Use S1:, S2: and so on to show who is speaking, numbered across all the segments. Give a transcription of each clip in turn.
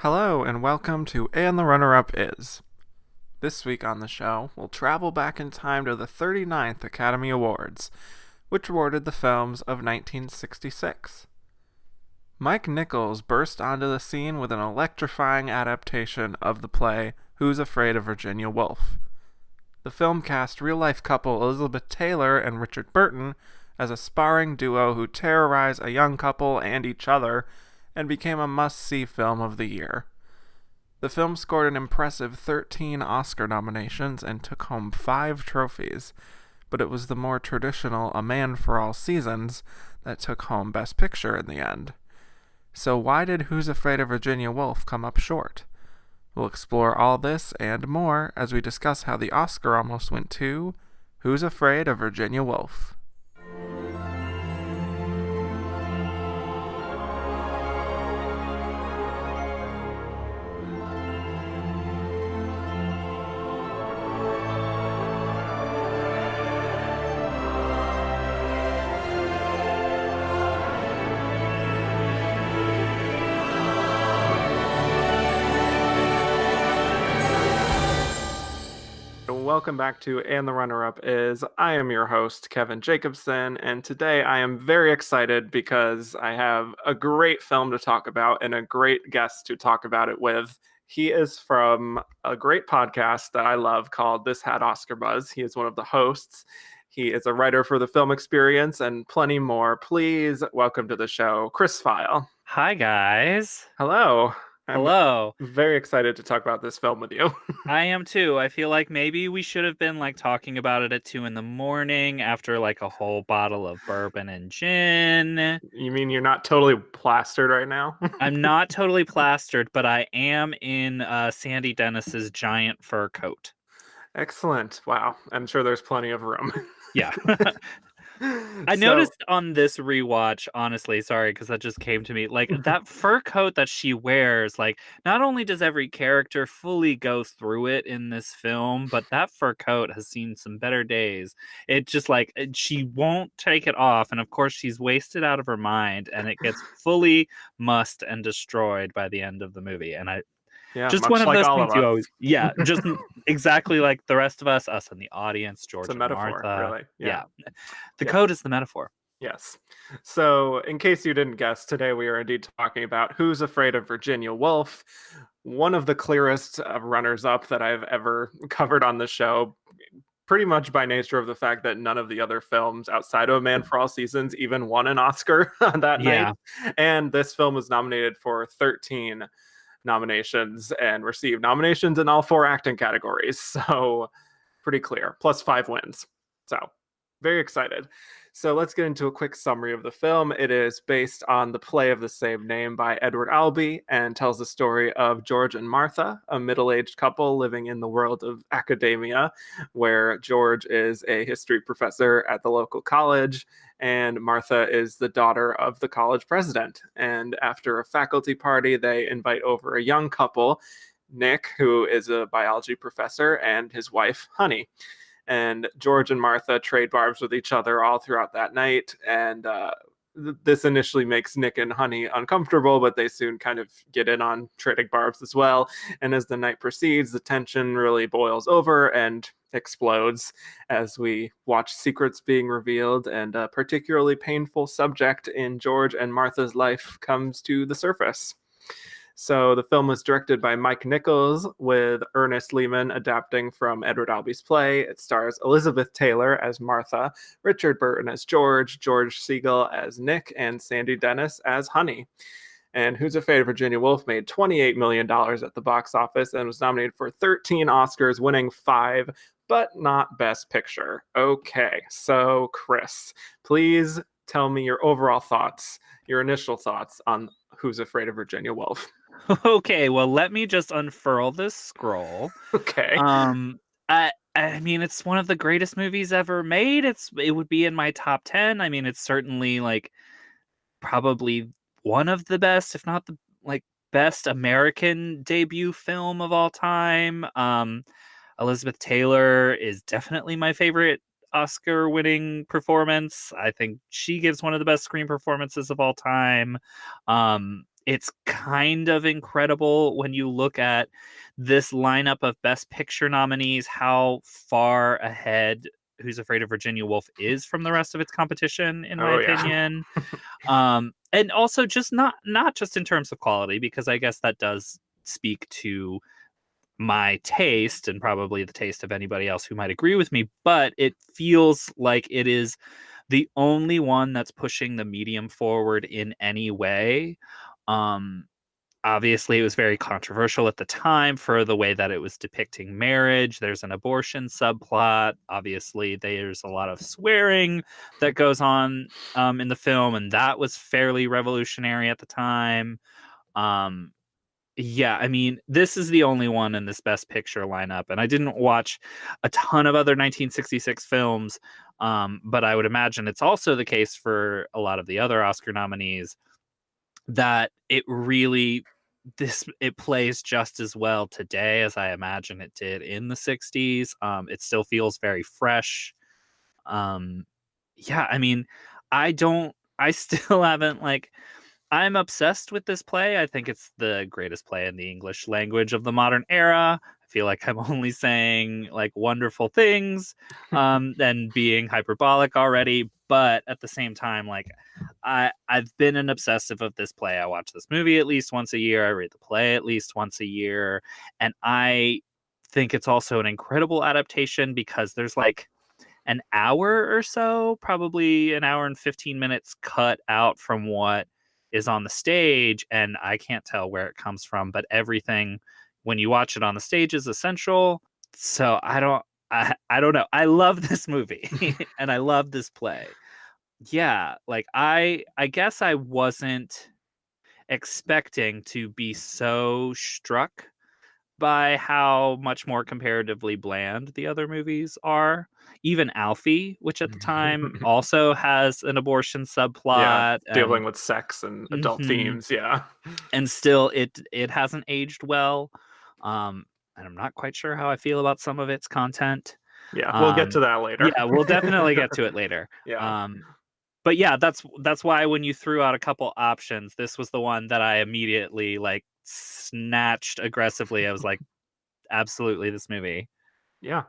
S1: Hello, and welcome to And the Runner-Up Is. This week on the show, we'll travel back in time to the 39th Academy Awards, which awarded the films of 1966. Mike Nichols burst onto the scene with an electrifying adaptation of the play Who's Afraid of Virginia Woolf. The film cast real-life couple Elizabeth Taylor and Richard Burton as a sparring duo who terrorize a young couple and each other, and became a must-see film of the year. The film scored an impressive 13 Oscar nominations and took home 5 trophies, but it was the more traditional A Man for All Seasons that took home Best Picture in the end. So why did Who's Afraid of Virginia Woolf come up short? We'll explore all this and more as we discuss how the Oscar almost went to Who's Afraid of Virginia Woolf? Welcome back to And the Runner-Up Is. I am your host, Kevin Jacobson, and today I am very excited because I have a great film to talk about and a great guest to talk about it with. He is from a great podcast that I love called This Had Oscar Buzz. He is one of the hosts. He is a writer for The Film Experience and plenty more. Please welcome to the show, Chris Feil.
S2: Hi, guys.
S1: Hello. I'm
S2: Hello.
S1: very excited to talk about this film with you.
S2: I am too. I feel like maybe we should have been talking about it at 2 a.m. after a whole bottle of bourbon and gin.
S1: You mean you're not totally plastered right now?
S2: I'm not totally plastered, but I am in Sandy Dennis's giant fur coat.
S1: Excellent. Wow. I'm sure there's plenty of room.
S2: Yeah. I noticed on this rewatch, honestly, sorry, because that just came to me, that fur coat that she wears, not only does every character fully go through it in this film, but that fur coat has seen some better days. It just she won't take it off, and of course she's wasted out of her mind, and it gets fully mussed and destroyed by the end of the movie. And just one of
S1: like
S2: those
S1: all
S2: things
S1: of
S2: you
S1: us.
S2: always, just exactly like the rest of us in the audience, George
S1: It's a
S2: and
S1: metaphor,
S2: Martha.
S1: really.
S2: Yeah. The code is the metaphor.
S1: Yes. So, in case you didn't guess, today we are indeed talking about Who's Afraid of Virginia Woolf, one of the clearest runners-up that I've ever covered on the show, pretty much by nature of the fact that none of the other films outside of A Man for All Seasons even won an Oscar that night. And this film was nominated for 13 nominations and received nominations in all 4 acting categories. So pretty clear. Plus 5 wins. So very excited. So let's get into a quick summary of the film. It is based on the play of the same name by Edward Albee and tells the story of George and Martha, a middle-aged couple living in the world of academia, where George is a history professor at the local college and Martha is the daughter of the college president. And after a faculty party, they invite over a young couple, Nick, who is a biology professor, and his wife, Honey. And George and Martha trade barbs with each other all throughout that night. And this initially makes Nick and Honey uncomfortable, but they soon kind of get in on trading barbs as well. And as the night proceeds, the tension really boils over and explodes as we watch secrets being revealed, and a particularly painful subject in George and Martha's life comes to the surface. So the film was directed by Mike Nichols, with Ernest Lehman adapting from Edward Albee's play. It stars Elizabeth Taylor as Martha, Richard Burton as George, George Siegel as Nick, and Sandy Dennis as Honey. And Who's Afraid of Virginia Woolf made $28 million at the box office and was nominated for 13 Oscars, winning 5, but not Best Picture. Okay, so Chris, please tell me your overall thoughts, your initial thoughts on Who's Afraid of Virginia Woolf.
S2: Okay, well, let me just unfurl this scroll.
S1: Okay.
S2: I mean, it's one of the greatest movies ever made. It would be in my top 10. I mean, it's certainly probably one of the best, if not the best American debut film of all time. Elizabeth Taylor is definitely my favorite Oscar-winning performance. I think she gives one of the best screen performances of all time. it's kind of incredible when you look at this lineup of Best Picture nominees, how far ahead Who's Afraid of Virginia Woolf is from the rest of its competition, in my
S1: Oh yeah.
S2: opinion. And also just not just in terms of quality, because I guess that does speak to my taste and probably the taste of anybody else who might agree with me, but it feels like it is the only one that's pushing the medium forward in any way. Um, Obviously, it was very controversial at the time for the way that it was depicting marriage. There's an abortion subplot. Obviously, there's a lot of swearing that goes on in the film, and that was fairly revolutionary at the time. Um, yeah, I mean, this is the only one in this Best Picture lineup, and I didn't watch a ton of other 1966 films, but I would imagine it's also the case for a lot of the other Oscar nominees that it plays just as well today as I imagine it did in the 60s. It still feels very fresh. Um, yeah, I mean, I still haven't I'm obsessed with this play. I think it's the greatest play in the English language of the modern era. I feel like I'm only saying like wonderful things, and being hyperbolic already. But at the same time, like I've been an obsessive of this play. I watch this movie at least once a year. I read the play at least once a year, and I think it's also an incredible adaptation because there's like an hour or so, probably an hour and 15 minutes cut out from what is on the stage. And I can't tell where it comes from, but everything when you watch it on the stage is essential. So I don't know. I love this movie and I love this play. Yeah, like I guess I wasn't expecting to be so struck by how much more comparatively bland the other movies are. Even Alfie, which at the time also has an abortion
S1: Yeah,
S2: subplot,
S1: dealing with sex and adult
S2: mhm,
S1: themes. Yeah.
S2: and still it hasn't aged well. And I'm not quite sure how I feel about some of its content.
S1: Yeah, we'll get to that later.
S2: Yeah, we'll definitely get to it later.
S1: Yeah.
S2: Um, but yeah, that's why when you threw out a couple options, this was the one that I immediately like snatched aggressively. I was like, absolutely this movie.
S1: Yeah.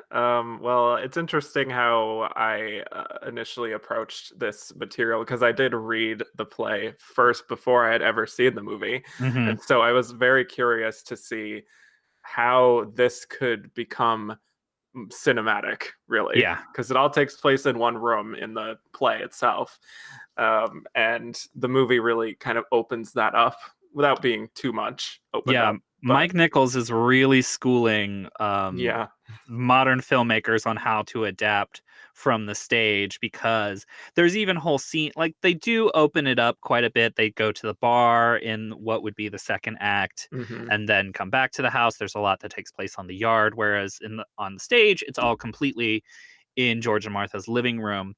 S1: Well, it's interesting how I initially approached this material because I did read the play first before I had ever seen the movie.
S2: Hmm.
S1: And so I was very curious to see how this could become cinematic, really,
S2: Yeah.
S1: because it all takes place in one room in the play itself. And the movie really kind of opens that up without being too much opened
S2: Yeah.
S1: up. But
S2: Mike Nichols is really schooling
S1: yeah.
S2: modern filmmakers on how to adapt from the stage, because there's even whole scene like they do open it up quite a bit. They go to the bar in what would be the second act
S1: Hmm.
S2: and then come back to the house. There's a lot that takes place on the yard, whereas on the stage it's all completely in George and Martha's living room.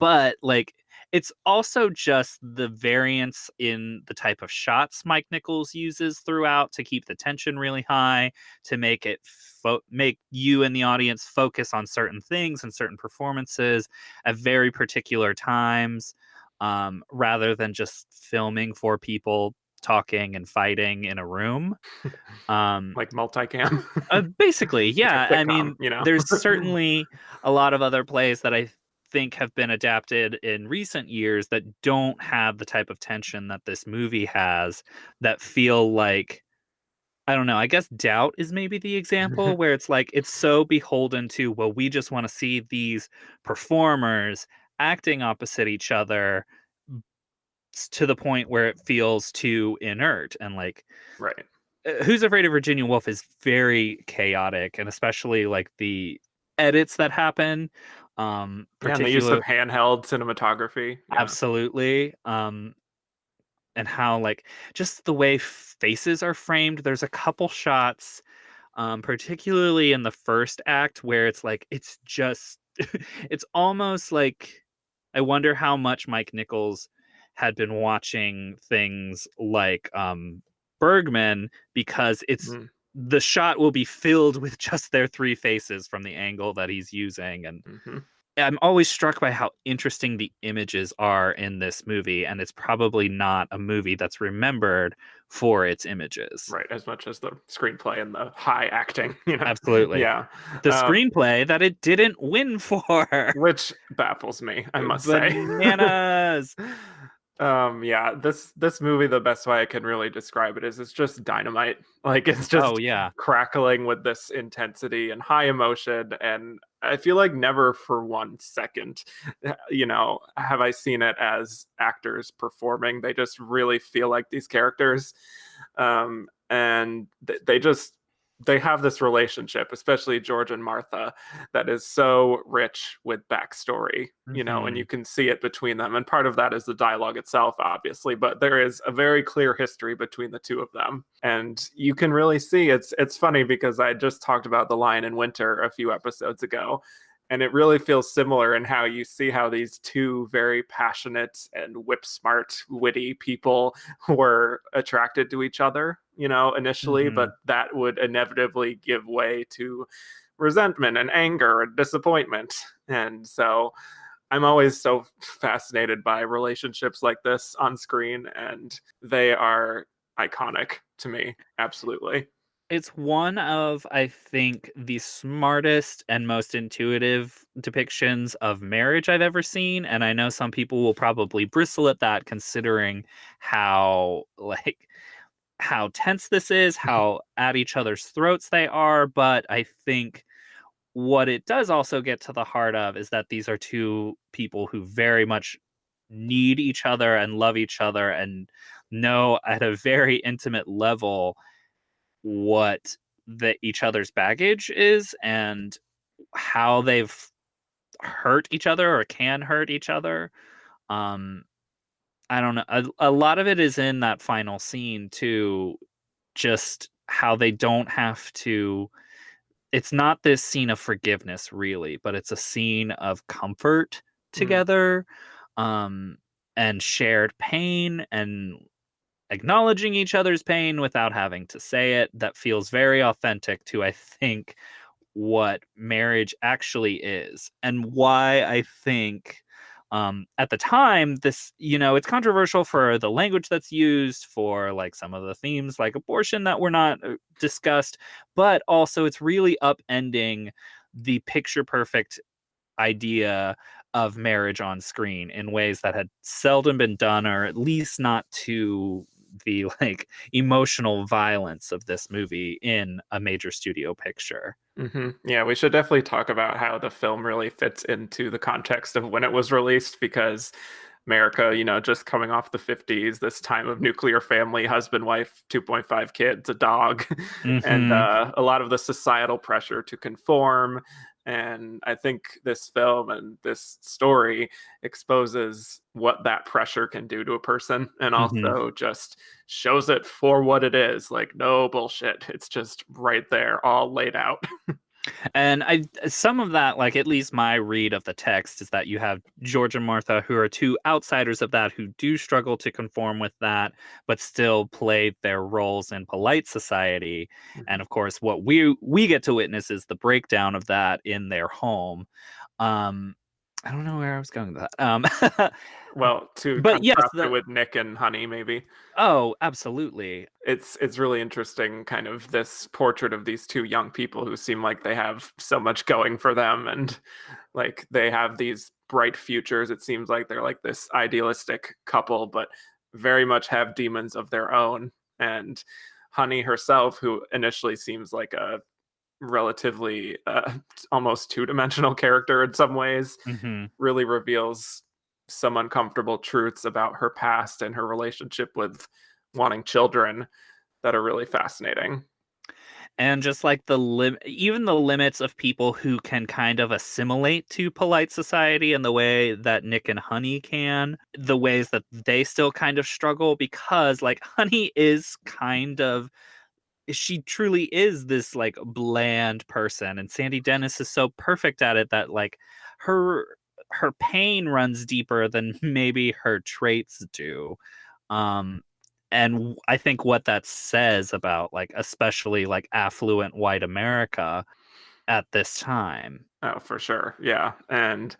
S2: But like it's also just the variance in the type of shots Mike Nichols uses throughout to keep the tension really high, to make it make you and the audience focus on certain things and certain performances at very particular times, rather than just filming for people talking and fighting in a room. Um,
S1: Like multicam,
S2: Basically,
S1: like a
S2: yeah. I
S1: sitcom,
S2: mean, there's certainly a lot of other plays that I think have been adapted in recent years that don't have the type of tension that this movie has, that feel like, I don't know, I guess Doubt is maybe the example where it's like it's so beholden to, well, we just want to see these performers acting opposite each other to the point where it feels too inert. And like
S1: right.
S2: Who's Afraid of Virginia Woolf is very chaotic, and especially like the edits that happen,
S1: Yeah, and the use of
S2: particular
S1: handheld cinematography. Yeah.
S2: absolutely, and how like just the way faces are framed. There's a couple shots, particularly in the first act, where it's like it's just it's almost like I wonder how much Mike Nichols had been watching things like Bergman, because it's
S1: Mm-hmm.
S2: the shot will be filled with just their three faces from the angle that he's using, and I'm always struck by how interesting the images are in this movie, and it's probably not a movie that's remembered for its images.
S1: Right, as much as the screenplay and the high acting, you know.
S2: Absolutely.
S1: Yeah.
S2: The
S1: Um,
S2: screenplay that it didn't win for.
S1: which baffles me, I must say.
S2: Bananas.
S1: Yeah, this movie, the best way I can really describe it is it's just dynamite. Like it's
S2: Oh
S1: just
S2: yeah.
S1: crackling with this intensity and high emotion, and I feel like never for 1 second, have I seen it as actors performing. They just really feel like these characters, and they have this relationship, especially George and Martha, that is so rich with backstory, and you
S2: Hmm.
S1: can see it between them. And part of that is the dialogue itself, obviously, but there is a very clear history between the two of them. And you can really see it's funny because I just talked about The Lion in Winter a few episodes ago. And it really feels similar in how you see how these two very passionate and whip smart, witty people were attracted to each other, initially,
S2: Hmm.
S1: but that would inevitably give way to resentment and anger and disappointment. And so I'm always so fascinated by relationships like this on screen, and they are iconic to me. Absolutely.
S2: It's one of, I think, the smartest and most intuitive depictions of marriage I've ever seen. And I know some people will probably bristle at that considering how how tense this is, how at each other's throats they are. But I think what it does also get to the heart of is that these are two people who very much need each other and love each other and know at a very intimate level what each other's baggage is and how they've hurt each other or can hurt each other. Um, I don't know. A lot of it is in that final scene too, just how they don't have to. It's not this scene of forgiveness really, but it's a scene of comfort
S1: Mm,
S2: together, um, and shared pain and acknowledging each other's pain without having to say it. That feels very authentic to, I think, what marriage actually is and why I think at the time this it's controversial for the language that's used for like some of the themes like abortion that were not discussed, but also it's really upending the picture perfect idea of marriage on screen in ways that had seldom been done, or at least not to the like emotional violence of this movie in a major studio picture.
S1: Yeah, we should definitely talk about how the film really fits into the context of when it was released because America, just coming off the 50s, this time of nuclear family, husband, wife, 2.5 kids, a dog, and
S2: Hmm.
S1: a lot of the societal pressure to conform. And I think this film and this story exposes what that pressure can do to a person and
S2: Hmm.
S1: also just shows it for what it is. Like, no bullshit. It's just right there, all laid out.
S2: And I some of that, like at least my read of the text, is that you have George and Martha, who are two outsiders of that, who do struggle to conform with that, but still play their roles in polite society. And of course, what we get to witness is the breakdown of that in their home. Um, I don't know where I was going with that.
S1: Well, to
S2: But yes,
S1: contrast it with Nick and Honey, maybe.
S2: oh, absolutely.
S1: It's really interesting, kind of this portrait of these two young people who seem like they have so much going for them, and like they have these bright futures. It seems like they're like this idealistic couple, but very much have demons of their own. And Honey herself, who initially seems like a relatively almost two-dimensional character in some ways,
S2: Hmm.
S1: really reveals some uncomfortable truths about her past and her relationship with wanting children that are really fascinating.
S2: And just like even the limits of people who can kind of assimilate to polite society in the way that Nick and Honey can, the ways that they still kind of struggle because like Honey is kind of she truly is this like bland person, and Sandy Dennis is so perfect at it that like her her pain runs deeper than maybe her traits do. um and I think what that says about like especially like affluent white America at this time.
S1: Oh, for sure. Yeah. And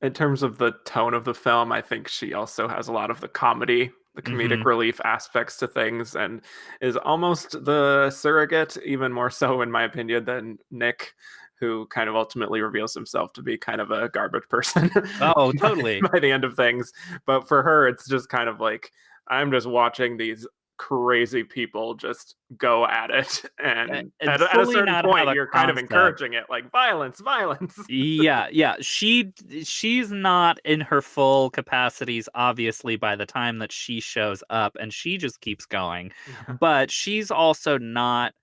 S1: in terms of the tone of the film, I think she also has a lot of the
S2: Hmm.
S1: comedic relief aspects to things, and is almost the surrogate, even more so, in my opinion, than Nick, who kind of ultimately reveals himself to be kind of a garbage person
S2: Oh, totally.
S1: by the end of things. But for her, it's just kind of like, I'm just watching these crazy people just go at it. And
S2: And
S1: at a
S2: fully
S1: certain
S2: not
S1: point,
S2: have a
S1: you're kind of
S2: concept.
S1: encouraging it, like violence, violence.
S2: Yeah, yeah. She's not in her full capacities, obviously, by the time that she shows up, and she just keeps going.
S1: Yeah.
S2: But she's also not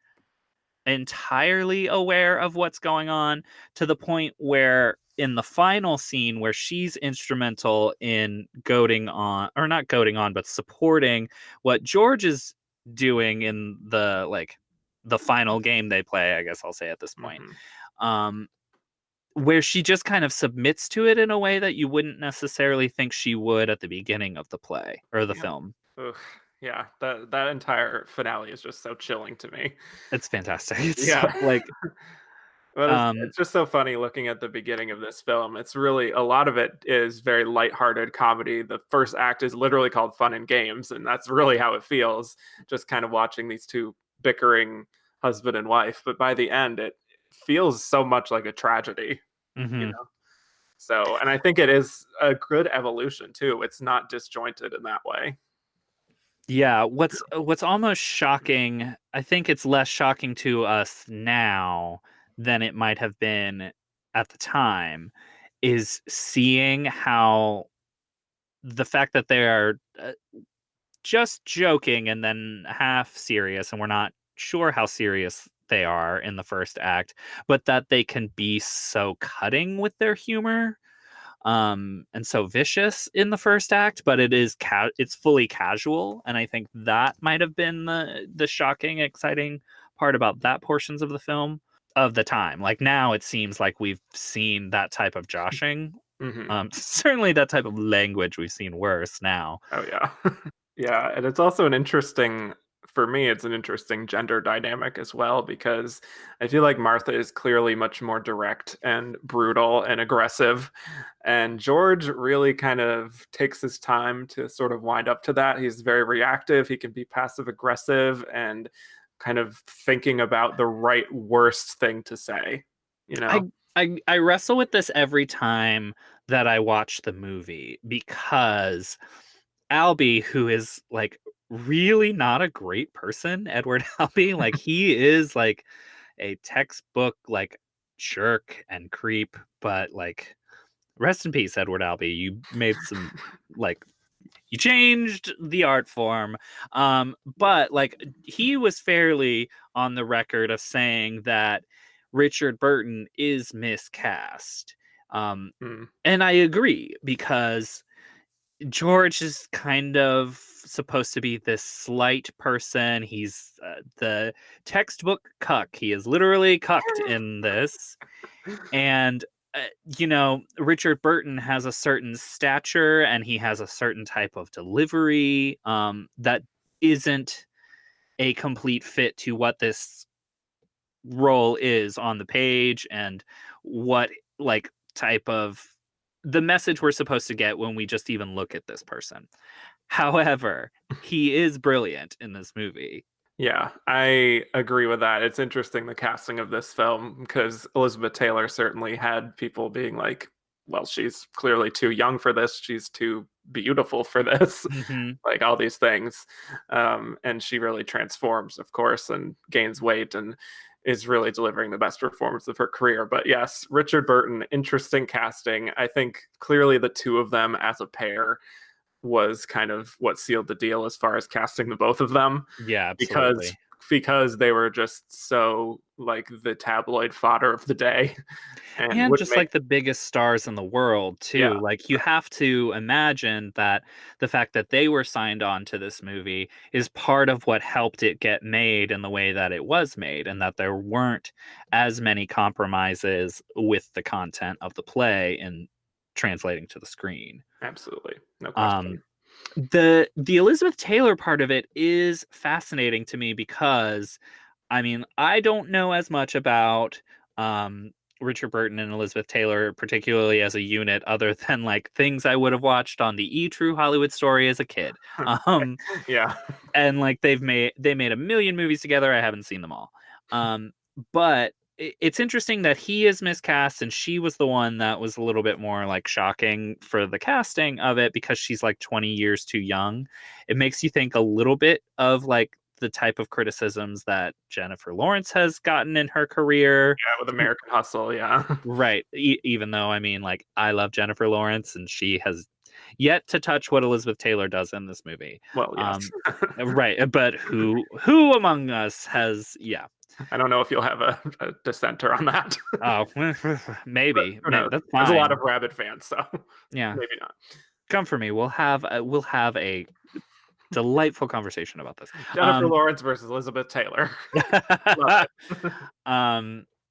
S2: entirely aware of what's going on, to the point where in the final scene where she's instrumental in goading on, or not goading on, but supporting what George is doing in the final game they play, I guess I'll say at this point.
S1: Hmm.
S2: Um where she just kind of submits to it in a way that you wouldn't necessarily think she would at the beginning of the play or the
S1: Yeah.
S2: film.
S1: Ugh. Yeah, that entire finale is just so chilling to me.
S2: It's fantastic. It's so
S1: Yeah.
S2: like
S1: But
S2: um
S1: it's just so funny looking at the beginning of this film. It's really a lot of it is very lighthearted comedy. The first act is literally called Fun and Games, and that's really how it feels, just kind of watching these two bickering husband and wife. But by the end, it feels so much like a tragedy, you
S2: mhm.
S1: know? So, and I think it is a good evolution too. It's not disjointed in that way.
S2: Yeah, what's almost shocking, I think it's less shocking to us now than it might have been at the time, is seeing how the fact that they are just joking and then half serious, and we're not sure how serious they are in the first act, but that they can be so cutting with their humor, and so vicious in the first act, but it's fully casual, and I think that might have been the shocking, exciting part about that portions of the film of the time. Like now, it seems like we've seen that type of joshing.
S1: Hmm.
S2: Certainly, that type of language we've seen worse now.
S1: Oh yeah. Yeah, and it's also an interesting for me, it's an interesting gender dynamic as well because I feel like Martha is clearly much more direct and brutal and aggressive. And George really kind of takes his time to sort of wind up to that. He's very reactive, he can be passive aggressive and kind of thinking about the right worst thing to say, you know?
S2: I wrestle with this every time that I watch the movie, because Albie, who is like really not a great person, Edward Albie, like he is like a textbook like jerk and creep, but like rest in peace, Edward Albie. You made some like you changed the art form. But like he was fairly on the record of saying that Richard Burton is miscast. Um,
S1: Mm,
S2: and I agree, because George is kind of supposed to be this slight person. He's the textbook cuck. He is literally cucked in this. And, Richard Burton has a certain stature, and he has a certain type of delivery that isn't a complete fit to what this role is on the page, and what like type of the message we're supposed to get when we just even look at this person. However, he is brilliant in this movie.
S1: yeah, I agree with that. It's interesting the casting of this film because Elizabeth Taylor certainly had people being like, well, she's clearly too young for this. She's too beautiful for this,
S2: Hmm.
S1: like all these things. And she really transforms, of course, and gains weight and is really delivering the best performance of her career. But yes, Richard Burton, interesting casting. I think clearly the two of them as a pair was kind of what sealed the deal as far as casting the both of them
S2: Yeah,
S1: because
S2: absolutely.
S1: they were just so like the tabloid fodder of the day and
S2: And
S1: would
S2: just
S1: make
S2: like the biggest stars in the world too.
S1: yeah,
S2: Like you have to imagine that the fact that they were signed on to this movie is part of what helped it get made in the way that it was made, and that there weren't as many compromises with the content of the play in translating to the screen.
S1: absolutely, no question.
S2: Um the Elizabeth Taylor part of it is fascinating to me, because I mean, I don't know as much about um Richard Burton and Elizabeth Taylor, particularly as a unit, other than like things I would have watched on the E True Hollywood Story as a kid. Um,
S1: Yeah.
S2: and like they made a million movies together. I haven't seen them all. But it's interesting that he is miscast and she was the one that was a little bit more like shocking for the casting of it because she's like 20 years too young. It makes you think a little bit of like the type of criticisms that Jennifer Lawrence has gotten in her career.
S1: Yeah, with American Hustle, yeah.
S2: Right. Even though, I mean, like, I love Jennifer Lawrence and she has yet to touch what Elizabeth Taylor does in this movie.
S1: Well, yes.
S2: Right. But who among us has, yeah.
S1: I don't know if you'll have a dissenter on that.
S2: Oh,
S1: But
S2: maybe.
S1: who knows?
S2: That's
S1: There's a lot
S2: fine.
S1: of Rabbit fans, so
S2: Yeah.
S1: maybe not.
S2: Come for me. We'll have a delightful conversation about this.
S1: Jennifer Lawrence versus Elizabeth Taylor. Love it.
S2: Yeah,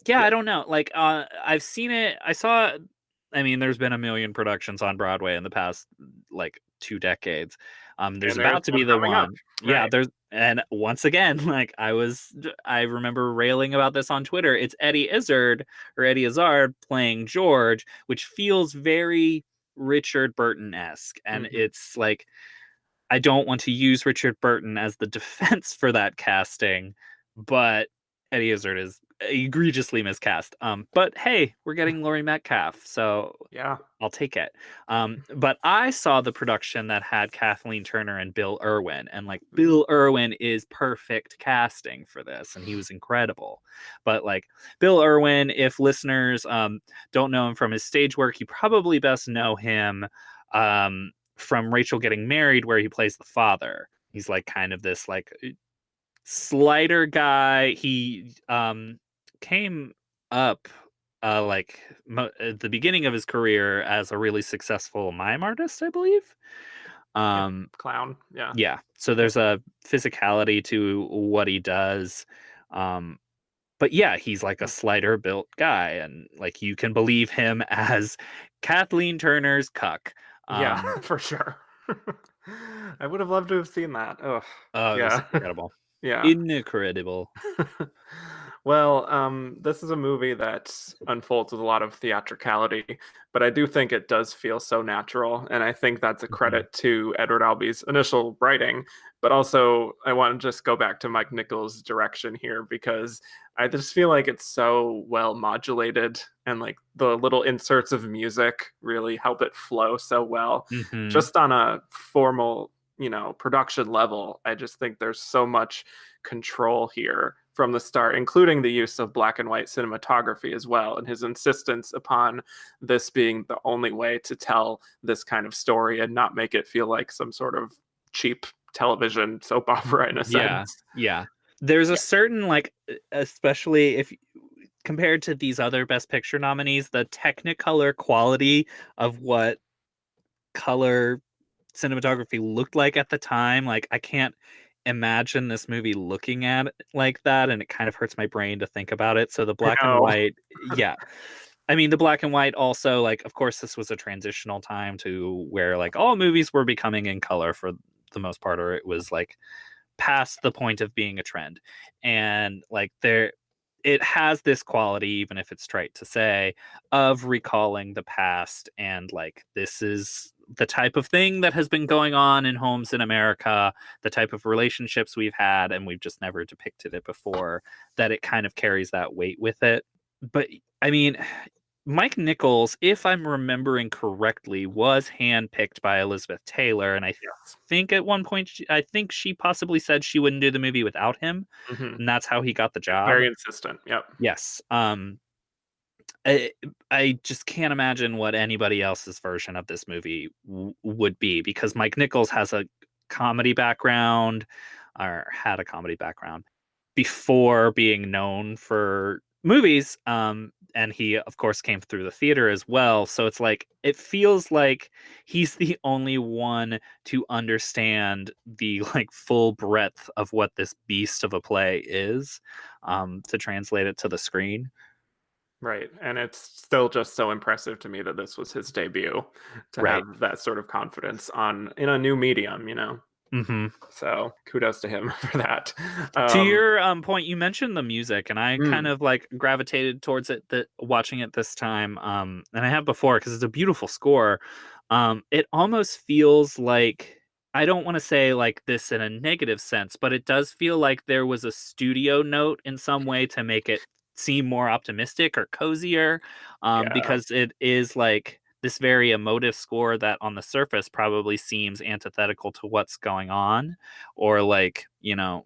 S1: Yeah.
S2: I don't know. Like, I've seen it. I mean, there's been a million productions on Broadway in the past like 2 decades. There's
S1: And there's
S2: about to
S1: one
S2: be the
S1: coming up.
S2: one. Yeah,
S1: Right.
S2: and once again, like I remember railing about this on Twitter. It's Eddie Izzard playing George, which feels very Richard Burton-esque. And
S1: Mhm.
S2: it's like, I don't want to use Richard Burton as the defense for that casting, but Eddie Izzard is egregiously miscast. But hey, we're getting Laurie Metcalf, so
S1: Yeah.
S2: I'll take it. But I saw the production that had Kathleen Turner and Bill Irwin, and like
S1: Mhm.
S2: Bill Irwin is perfect casting for this, and he was incredible. But like Bill Irwin, if listeners don't know him from his stage work, you probably best know him from Rachel Getting Married, where he plays the father. He's like kind of this like slighter guy. He came up like at the beginning of his career as a really successful mime artist, I believe.
S1: Yeah.
S2: Um,
S1: Clown. Yeah.
S2: yeah, so
S1: Yeah.
S2: there's a physicality to what he does. Um, but yeah, he's like a slighter built guy, and like you can believe him as Kathleen Turner's cuck.
S1: Yeah,
S2: Um,
S1: for sure. I would have loved to have seen that. Oh,
S2: oh, it was
S1: yeah.
S2: incredible,
S1: Yeah.
S2: incredible.
S1: Well, this is a movie that unfolds with a lot of theatricality, but I do think it does feel so natural, and I think that's a
S2: Mhm.
S1: credit to Edward Albee's initial writing. But also, I want to just go back to Mike Nichols' direction here because I just feel like it's so well modulated, and like the little inserts of music really help it flow so well.
S2: Mhm.
S1: Just on a formal, production level, I just think there's so much control here from the start, including the use of black and white cinematography as well, and his insistence upon this being the only way to tell this kind of story and not make it feel like some sort of cheap television soap opera in a
S2: Yeah,
S1: sense.
S2: yeah. There's a
S1: Yeah.
S2: certain like, especially if compared to these other Best Picture nominees, the Technicolor quality of what color cinematography looked like at the time, like I can't imagine this movie looking at it like that, and it kind of hurts my brain to think about it. So the
S1: I
S2: black and
S1: know.
S2: white, yeah. I mean, the black and white also, like, of course, this was a transitional time to where like all movies were becoming in color for the most part, or it was like past the point of being a trend. And like it has this quality, even if it's trite to say, of recalling the past, and like this is the type of thing that has been going on in homes in America, the type of relationships we've had, and we've just never depicted it before, that it kind of carries that weight with it. But I mean, Mike Nichols, if I'm remembering correctly, was handpicked by Elizabeth Taylor, and I
S1: Yes.
S2: think at one point, I think she possibly said she wouldn't do the movie without him,
S1: Hmm.
S2: and that's how he got the job.
S1: Very insistent. Yep.
S2: Yes. I, I just can't imagine what anybody else's version of this movie would be, because Mike Nichols has a comedy background, or had a comedy background before being known for movies. And he, of course, came through the theater as well. So it's like, it feels like he's the only one to understand the like full breadth of what this beast of a play is, to translate it to the screen.
S1: Right. And it's still just so impressive to me that this was his debut to
S2: Right.
S1: have that sort of confidence on in a new medium.
S2: Mm-hmm.
S1: So kudos to him for that.
S2: To your point, you mentioned the music, and I kind
S1: Mm,
S2: of like gravitated towards it that watching it this time. And I have before because it's a beautiful score. It almost feels like I don't want to say like this in a negative sense, but it does feel like there was a studio note in some way to make it seem more optimistic or cozier.
S1: yeah.
S2: Because it is like this very emotive score that on the surface probably seems antithetical to what's going on, or like,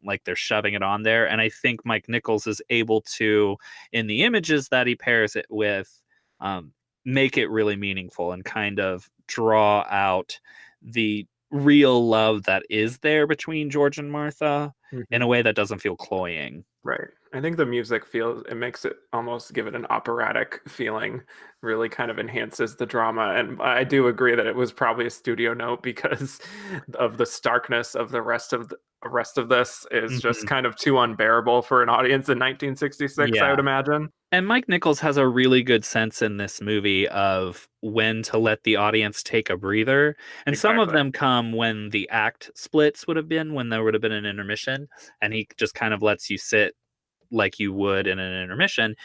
S2: like they're shoving it on there. And I think Mike Nichols is able to, in the images that he pairs it with, um, make it really meaningful and kind of draw out the real love that is there between George and Martha in
S1: Mhm.
S2: a way that doesn't feel cloying.
S1: Right. I think the music feels it makes it almost give it an operatic feeling, really kind of enhances the drama. And I do agree that it was probably a studio note because of the starkness of the rest of this is just
S2: Hmm.
S1: kind of too unbearable for an audience in 1966, I would
S2: Yeah.
S1: imagine.
S2: And Mike Nichols has a really good sense in this movie of when to let the audience take a breather. And some of
S1: Exactly.
S2: them come when the act splits would have been, when there would have been an intermission. And he just kind of lets you sit like you would in an intermission.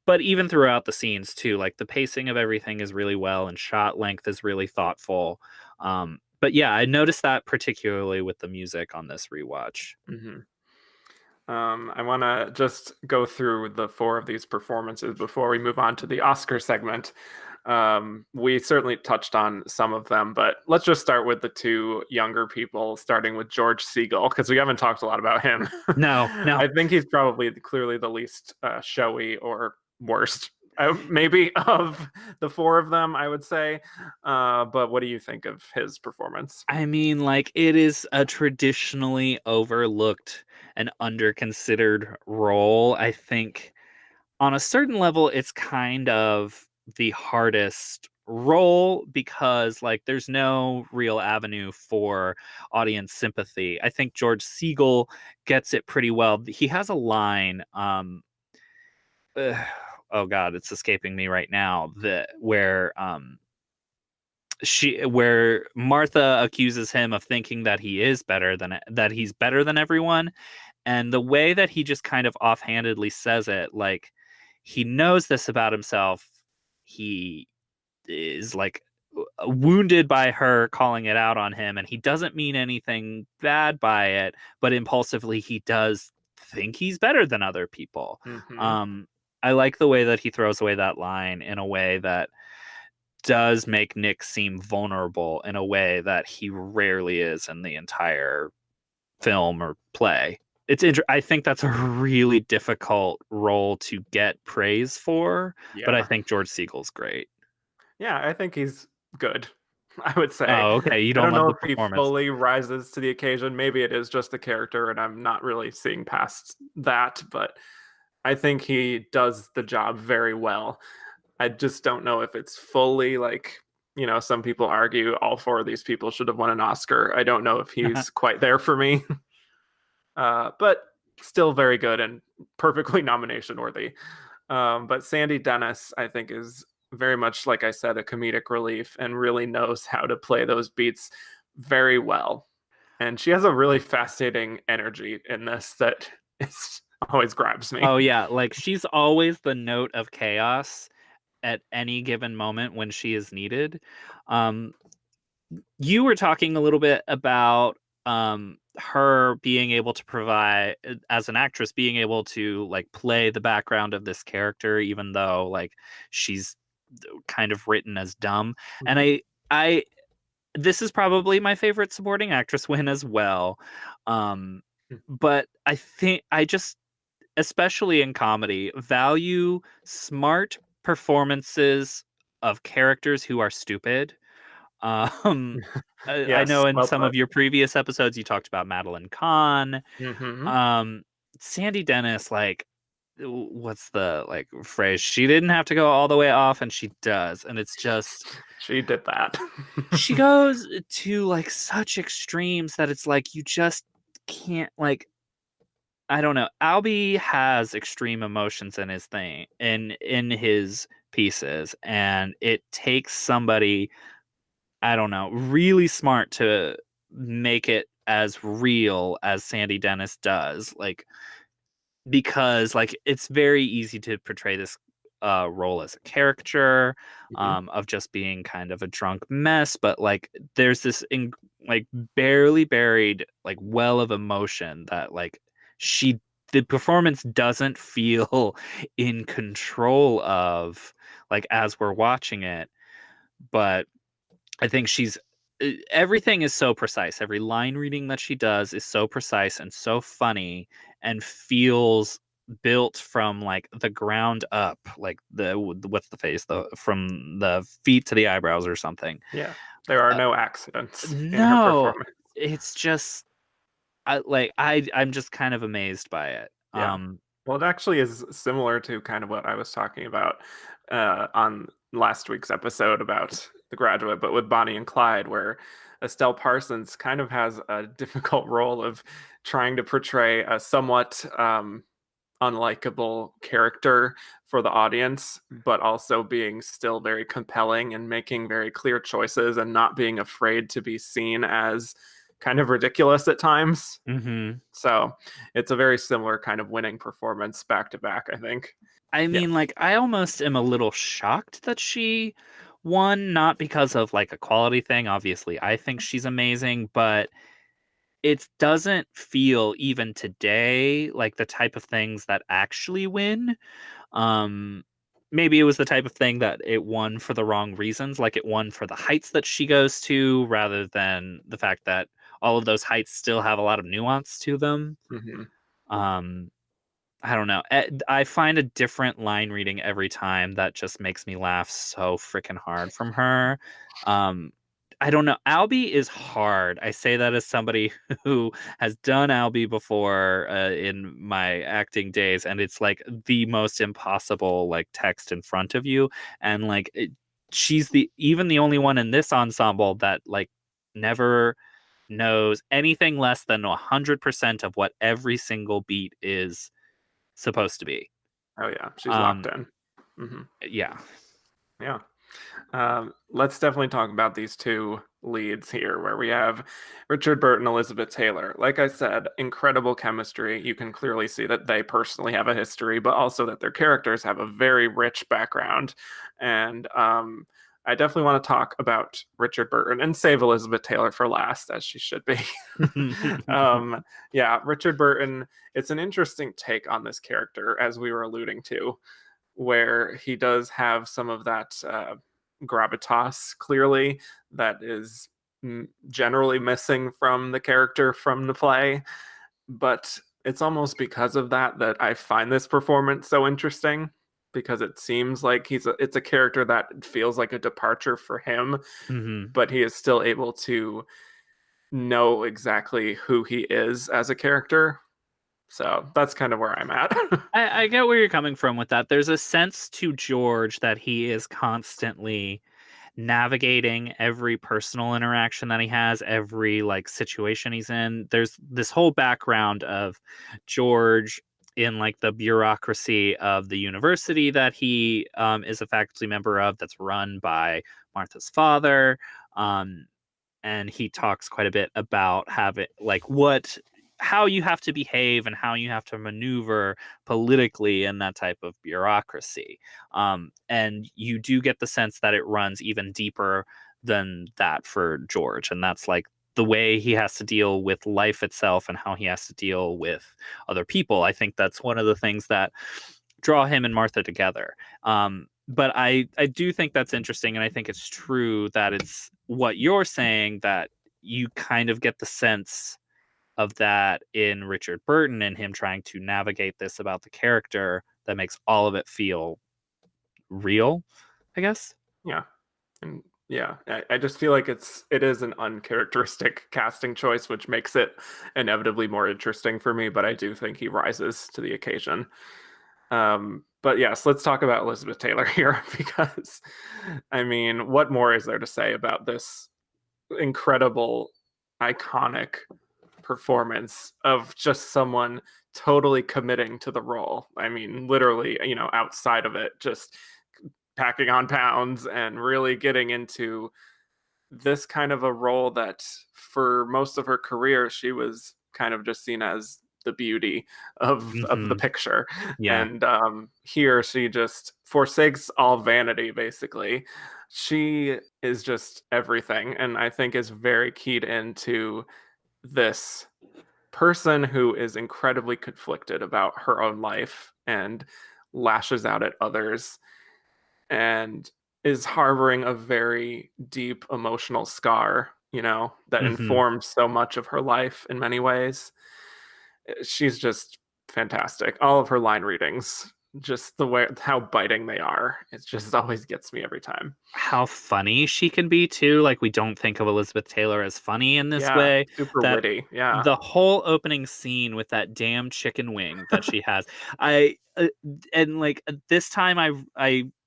S2: But even throughout the scenes, too, like the pacing of everything is really well and shot length is really thoughtful. But yeah, I noticed that particularly with the music on this rewatch.
S1: Hmm. I want to just go through the four of these performances before we move on to the Oscar segment. We certainly touched on some of them, but let's just start with the two younger people, starting with George Siegel, because we haven't talked a lot about him.
S2: No, no.
S1: I think he's probably clearly the least showy or worst, maybe, of the four of them, I would say. But what do you think of his performance?
S2: I mean, like, it is a traditionally overlooked and underconsidered role. I think on a certain level, it's kind of the hardest role because, like, there's no real avenue for audience sympathy. I think George Siegel gets it pretty well. He has a line, ugh, oh god, it's escaping me right now, that where Martha accuses him of thinking that he's better than everyone, and the way that he just kind of offhandedly says it, like he knows this about himself. He is like wounded by her calling it out on him, and he doesn't mean anything bad by it, but impulsively he does think he's better than other people.
S1: Hmm.
S2: Um, I like the way that he throws away that line in a way that does make Nick seem vulnerable in a way that he rarely is in the entire film or play. I think that's a really difficult role to get praise for, but I
S1: Yeah.
S2: think George Siegel's great.
S1: Yeah, I think he's good. I would say.
S2: Oh, okay. You
S1: I
S2: don't
S1: don't
S2: love
S1: know
S2: the
S1: if he
S2: performance.
S1: fully rises to the occasion. Maybe it is just the character, and I'm not really seeing past that, but I think he does the job very well. I just don't know if it's fully like, some people argue all four of these people should have won an Oscar. I don't know if he's quite there for me, but still very good and perfectly nomination worthy. But Sandy Dennis, I think, is very much, like I said, a comedic relief and really knows how to play those beats very well. And she has a really fascinating energy in this that is, always grabs me.
S2: Oh yeah, like she's always the note of chaos at any given moment when she is needed. Um, you were talking a little bit about her being able to provide, as an actress, being able to like play the background of this character even though like she's kind of written as dumb. And
S1: Mhm.
S2: I this is probably my favorite supporting actress win as well. um but I think I just, especially in comedy, value smart performances of characters who are stupid. um, I
S1: Yes,
S2: know in
S1: well
S2: some
S1: put.
S2: of your previous episodes you talked about Madeline Kahn.
S1: Hmm.
S2: Um, Sandy Dennis, like, what's the like phrase? She didn't have to go all the way off, and she does, and it's just
S1: She did that.
S2: she goes to like such extremes that it's like you just can't like. I don't know. Albie has extreme emotions in his thing in his pieces, and it takes somebody, I don't know, really smart to make it as real as Sandy Dennis does, like, because like it's very easy to portray this role as a caricature
S1: Mhm.
S2: of just being kind of a drunk mess, but like there's this like barely buried like well of emotion that like she the performance doesn't feel in control of, like, as we're watching it. But I think everything is so precise. Every line reading that she does is so precise and so funny and feels built from like the ground up, like what's the face, the from the feet to the eyebrows or something.
S1: Yeah. There are
S2: Uh,
S1: no accidents in her
S2: no,
S1: performance.
S2: it's just I'm just kind of amazed by it.
S1: Yeah. Well, it actually is similar to kind of what I was talking about on last week's episode about The Graduate, but with Bonnie and Clyde, where Estelle Parsons kind of has a difficult role of trying to portray a somewhat unlikable character for the audience, but also being still very compelling and making very clear choices and not being afraid to be seen as kind of ridiculous at times.
S2: Hmm.
S1: So it's a very similar kind of winning performance back to back, I think.
S2: I
S1: Yeah.
S2: mean, like, I almost am a little shocked that she won, not because of like a quality thing. Obviously, I think she's amazing, but it doesn't feel even today like the type of things that actually win. Um, Maybe it was the type of thing that it won for the wrong reasons, like it won for the heights that she goes to, rather than the fact that all of those heights still have a lot of nuance to them.
S1: Hmm.
S2: Um, I don't know. I find a different line reading every time that just makes me laugh so freaking hard from her. Um, I don't know. Albie is hard. I say that as somebody who has done Albie before in my acting days, and it's like the most impossible like text in front of you, and like she's the even the only one in this ensemble that like never knows anything less than 100% of what every single beat is supposed to be.
S1: Oh yeah, she's locked
S2: Um,
S1: in. Hmm.
S2: yeah.
S1: Yeah. Let's definitely talk about these two leads here, where we have Richard Burton, Elizabeth Taylor. Like I said, incredible chemistry. You can clearly see that they personally have a history, but also that their characters have a very rich background. And I definitely want to talk about Richard Burton and save Elizabeth Taylor for last, as she should be. um, yeah, Richard Burton, it's an interesting take on this character, as we were alluding to, where he does have some of that gravitas clearly that is generally missing from the character from the play. But it's almost because of that that I find this performance so interesting, because it seems like it's a character that feels like a departure for him,
S2: Hmm.
S1: but he is still able to know exactly who he is as a character. So that's kind of where I'm at.
S2: I get where you're coming from with that. There's a sense to George that he is constantly navigating every personal interaction that he has, every like situation he's in. There's this whole background of George in like the bureaucracy of the university that he is a faculty member of, that's run by Martha's father. Um, and he talks quite a bit about having like what how you have to behave and how you have to maneuver politically in that type of bureaucracy. And you do get the sense that it runs even deeper than that for George, and that's like the way he has to deal with life itself and how he has to deal with other people. I think that's one of the things that draw him and Martha together. But I do think that's interesting, and I think it's true that it's what you're saying, that you kind of get the sense of that in Richard Burton and him trying to navigate this about the character that makes all of it feel real, I guess.
S1: Yeah. And yeah, I just feel like it is an uncharacteristic casting choice, which makes it inevitably more interesting for me. But I do think he rises to the occasion. But yes, let's talk about Elizabeth Taylor here, because I mean, what more is there to say about this incredible, iconic performance of just someone totally committing to the role? I mean, literally, outside of it, just packing on pounds and really getting into this kind of a role that for most of her career she was kind of just seen as the beauty of the
S2: Mhm.
S1: picture,
S2: Yeah.
S1: and here she just forsakes all vanity. Basically, she is just everything, and I think is very keyed into this person who is incredibly conflicted about her own life and lashes out at others and is harboring a very deep emotional scar, that
S2: Mhm.
S1: informs so much of her life in many ways. She's just fantastic. All of her line readings, just the way how biting they are, it just always gets me every time.
S2: How funny she can be too, like, we don't think of Elizabeth Taylor as funny in this
S1: Yeah,
S2: way,
S1: super
S2: that
S1: witty. Yeah.
S2: the whole opening scene with that damn chicken wing that she has, I and, like, this time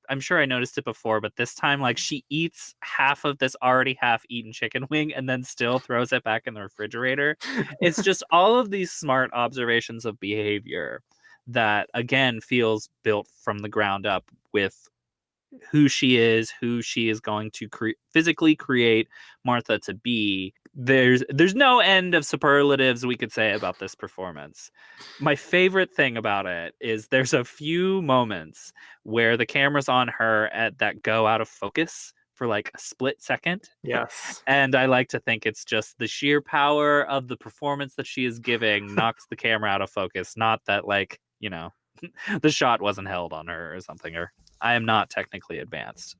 S2: I'm sure I noticed it before, but this time, like, she eats half of this already half-eaten chicken wing and then still throws it back in the refrigerator. It's just all of these smart observations of behavior that, again, feels built from the ground up with who she is going to physically create Martha to be. There's no end of superlatives we could say about this performance. My favorite thing about it is there's a few moments where the camera's on her at that go out of focus for like a split second.
S1: Yes.
S2: And I like to think it's just the sheer power of the performance that she is giving knocks the camera out of focus, not that like, the shot wasn't held on her or something, or I am not technically advanced.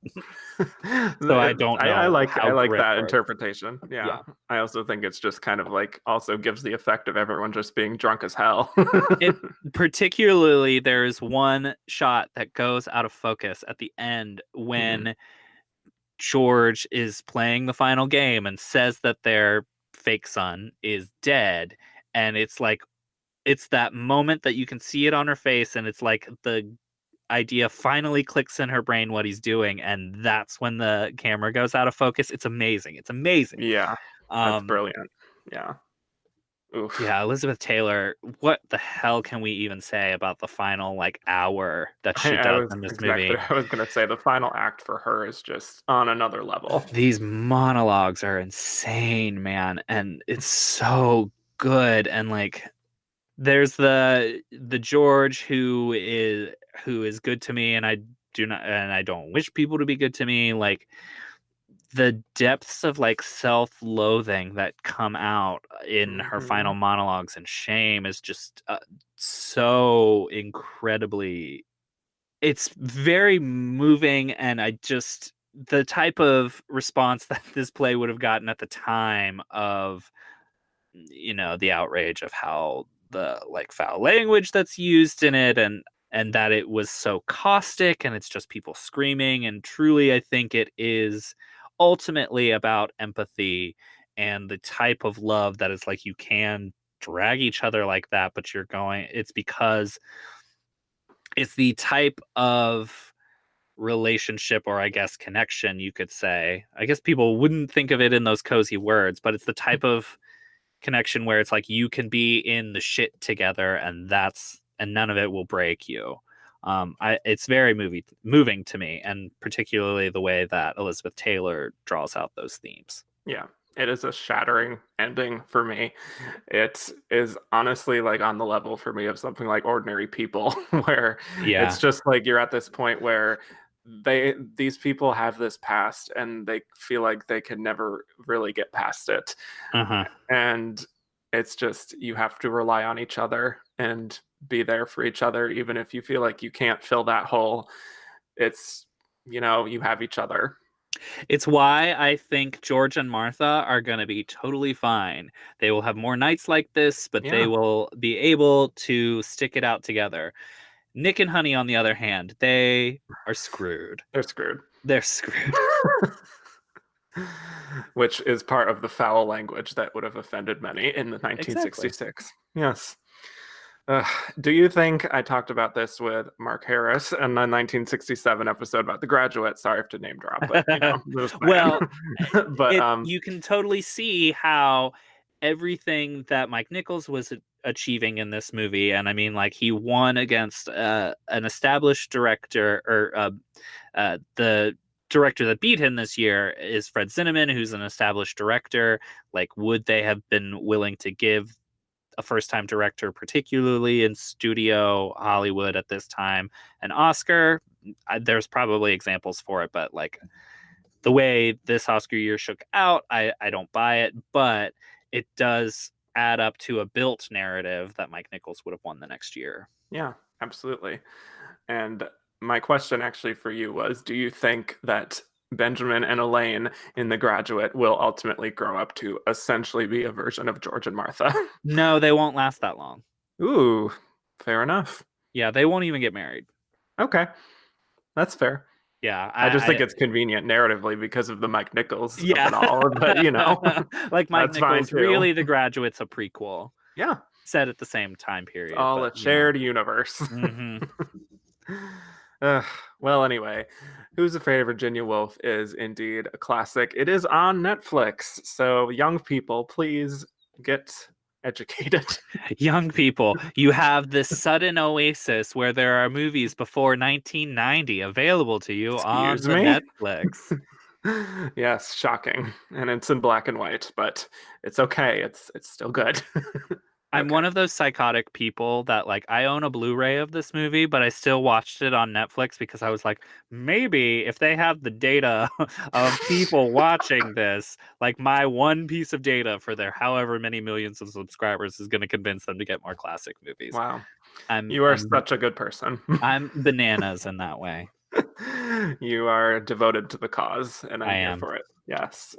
S2: So I don't
S1: I
S2: know
S1: like
S2: how
S1: I like
S2: grip
S1: that
S2: works.
S1: interpretation. Yeah.
S2: Yeah.
S1: I also think it's just kind of like also gives the effect of everyone just being drunk as hell.
S2: It particularly there's one shot that goes out of focus at the end
S1: Mhm.
S2: when George is playing the final game and says that their fake son is dead. And it's like it's that moment that you can see it on her face, and it's like the idea finally clicks in her brain what he's doing, and that's when the camera goes out of focus. It's amazing. It's amazing.
S1: Yeah, that's
S2: Um,
S1: brilliant. Yeah. Oof.
S2: yeah, Elizabeth Taylor, what the hell can we even say about the final like hour that she
S1: I
S2: does
S1: was
S2: in this
S1: exactly
S2: movie?
S1: I was gonna say the final act for her is just on another level.
S2: These monologues are insane, man, and it's so good. And like there's the George who is good to me, and I don't wish people to be good to me. Like the depths of like self-loathing that come out in her final
S1: Mhm.
S2: monologues and shame is just so incredibly, it's very moving. And I just the type of response that this play would have gotten at the time of the outrage of how the like foul language that's used in it, and that it was so caustic and it's just people screaming. And truly I think it is ultimately about empathy and the type of love that is like you can drag each other like that, but it's because it's the type of relationship, or I guess connection you could say. I guess people wouldn't think of it in those cozy words, but it's the type of connection where it's like you can be in the shit together, and none of it will break you. It's very moving to me, and particularly the way that Elizabeth Taylor draws out those themes.
S1: Yeah, it is a shattering ending for me. It is honestly like on the level for me of something like Ordinary People, where it's
S2: Yeah.
S1: just like you're at this point where these people have this past and they feel like they can never really get past it.
S2: Uh-huh.
S1: And it's just you have to rely on each other and be there for each other, even if you feel like you can't fill that hole. It's, you have each other.
S2: It's why I think George and Martha are going to be totally fine. They will have more nights like this, but they
S1: Yeah,
S2: will be able to stick it out together. Nick and Honey, on the other hand, they are screwed.
S1: they're screwed.
S2: They're screwed.
S1: Which is part of the foul language that would have offended many in the
S2: Exactly.
S1: 1966. Yes. Uh, do you think I talked about this with Mark Harris in the 1967 episode about The Graduate? Sorry to name drop, but this
S2: Well,
S1: man. But
S2: you can totally see how everything that Mike Nichols was achieving in this movie, and I mean, like he won against an established director, or the director that beat him this year is Fred Zinnemann, who's an established director. Like, would they have been willing to give a first-time director, particularly in studio Hollywood at this time, an Oscar? There's probably examples for it, but like the way this Oscar year shook out, I don't buy it, but it does add up to a built narrative that Mike Nichols would have won the next year.
S1: Yeah, absolutely. And my question actually for you was, do you think that Benjamin and Elaine in The Graduate will ultimately grow up to essentially be a version of George and Martha?
S2: No, they won't last that long.
S1: Ooh, fair enough.
S2: Yeah, they won't even get married.
S1: Okay, that's fair.
S2: Yeah,
S1: I just think it's convenient narratively because of the Mike Nichols of
S2: yeah.
S1: it all, but
S2: like Mike
S1: that's fine
S2: Nichols,
S1: too.
S2: really, The Graduate's a prequel.
S1: Yeah,
S2: Set at the same time period.
S1: it's all
S2: but,
S1: a shared universe.
S2: Mm-hmm.
S1: Well, anyway, Who's Afraid of Virginia Woolf is indeed a classic. It is on Netflix, so young people, please get educated.
S2: Young people, you have this sudden oasis where there are movies before 1990 available to you on
S1: Excuse
S2: the
S1: me?
S2: Netflix.
S1: Yes, shocking. And it's in black and white, but it's okay. It's still good.
S2: I'm
S1: Okay.
S2: one of those psychotic people that, like, I own a Blu-ray of this movie, but I still watched it on Netflix because I was like, maybe if they have the data of people watching this, like my one piece of data for their however many millions of subscribers is going to convince them to get more classic movies.
S1: Wow.
S2: I'm
S1: You are such a good person.
S2: I'm bananas in that way.
S1: You are devoted to the cause, and I'm
S2: I
S1: here
S2: am.
S1: for it. Yes.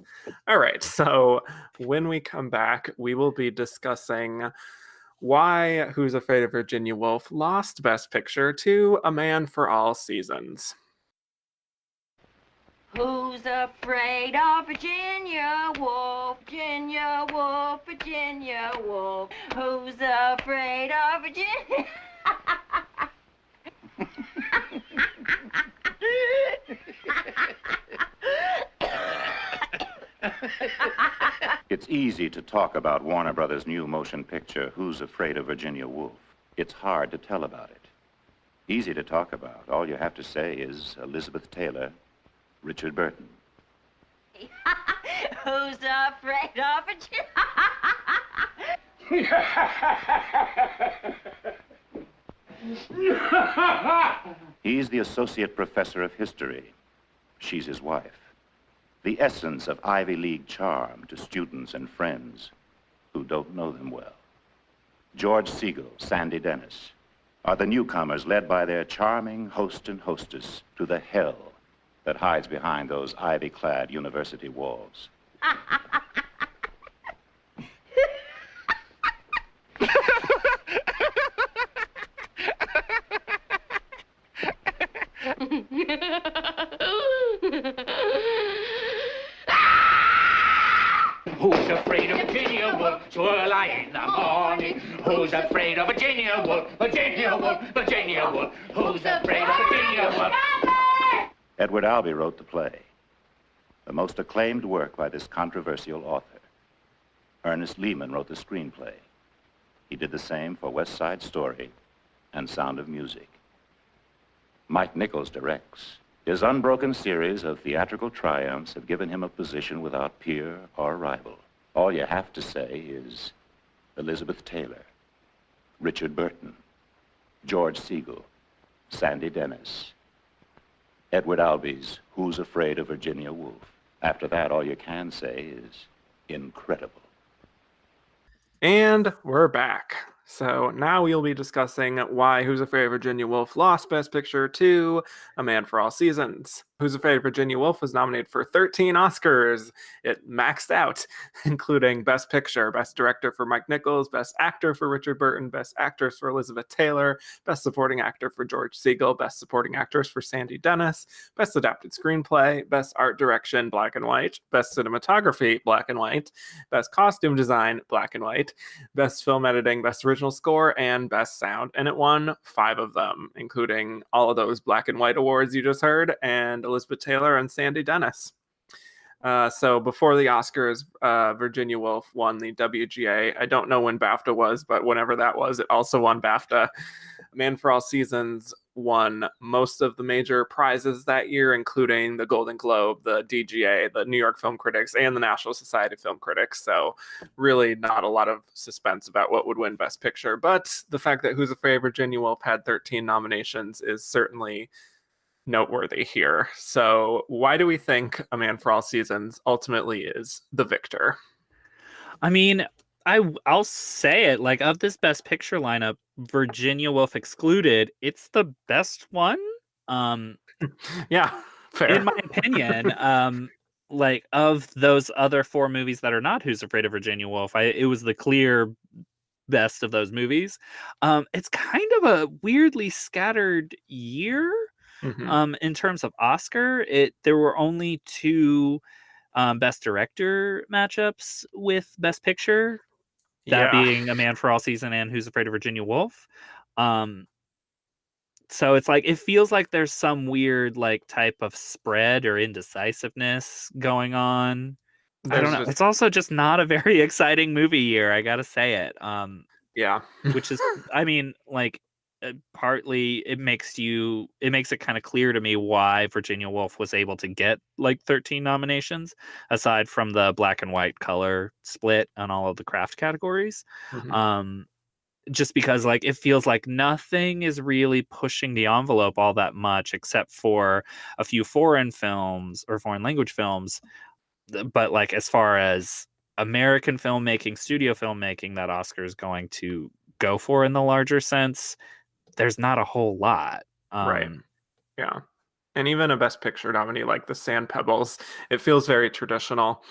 S1: All right. So when we come back, we will be discussing why Who's Afraid of Virginia Woolf lost Best Picture to A Man for All Seasons.
S3: Who's afraid of Virginia Woolf? Virginia Woolf, Virginia Woolf. Who's afraid of Virginia?
S4: It's easy to talk about Warner Brothers' new motion picture, Who's Afraid of Virginia Woolf? It's hard to tell about it. Easy to talk about. All you have to say is Elizabeth Taylor, Richard Burton.
S3: Who's afraid of Virginia?
S4: He's the associate professor of history. She's his wife. The essence of Ivy League charm to students and friends who don't know them well. George Siegel, Sandy Dennis are the newcomers led by their charming host and hostess to the hell that hides behind those ivy-clad university walls.
S5: Who's afraid of Virginia Woolf? Early in the morning. Who's afraid of Virginia Woolf? Virginia Woolf, Virginia Woolf. Who's afraid of Virginia Woolf?
S4: Edward Albee wrote the play, the most acclaimed work by this controversial author. Ernest Lehman wrote the screenplay. He did the same for West Side Story and Sound of Music. Mike Nichols directs. His unbroken series of theatrical triumphs have given him a position without peer or rival. All you have to say is Elizabeth Taylor, Richard Burton, George Siegel, Sandy Dennis, Edward Albee's Who's Afraid of Virginia Woolf. After that, all you can say is incredible.
S1: And we're back. So now we'll be discussing why Who's Afraid of Virginia Woolf lost Best Picture to A Man for All Seasons. Who's Afraid of Virginia Woolf was nominated for 13 Oscars. It maxed out, including Best Picture, Best Director for Mike Nichols, Best Actor for Richard Burton, Best Actress for Elizabeth Taylor, Best Supporting Actor for George Siegel, Best Supporting Actress for Sandy Dennis, Best Adapted Screenplay, Best Art Direction, Black and White, Best Cinematography, Black and White, Best Costume Design, Black and White, Best Film Editing, Best Original Score, and Best Sound. And it won 5 of them, including all of those Black and White awards you just heard, and Elizabeth Taylor and Sandy Dennis. So before the Oscars, Virginia Woolf won the WGA. I don't know when BAFTA was, but whenever that was, it also won BAFTA. Man for All Seasons won most of the major prizes that year, including the Golden Globe, the DGA, the New York Film Critics, and the National Society of Film Critics. So really not a lot of suspense about what would win Best Picture. But the fact that Who's Afraid of Virginia Woolf had 13 nominations is certainly noteworthy here. So why do we think A Man for All Seasons ultimately is the victor?
S2: I mean, I'll say it, like, of this Best Picture lineup, Virginia Woolf excluded, it's the best one.
S1: Yeah, fair.
S2: In my opinion, like, of those other 4 movies that are not Who's Afraid of Virginia Woolf, it was the clear best of those movies. It's kind of a weirdly scattered year, in terms of Oscar. There were only 2 Best Director matchups with Best Picture, that being A Man for All Season and Who's Afraid of Virginia Woolf. So it's like, it feels like there's some weird like type of spread or indecisiveness going on. I don't know. It's also just not a very exciting movie year, I gotta say it.
S1: Yeah.
S2: Which is, I mean, like, partly it makes it kind of clear to me why Virginia Woolf was able to get like 13 nominations, aside from the black and white color split on all of the craft categories. Just because like it feels like nothing is really pushing the envelope all that much, except for a few foreign films or foreign language films. But like, as far as American filmmaking, studio filmmaking that Oscar is going to go for in the larger sense, there's not a whole lot.
S1: Right. Yeah. And even a Best Picture nominee like The Sand Pebbles, it feels very traditional.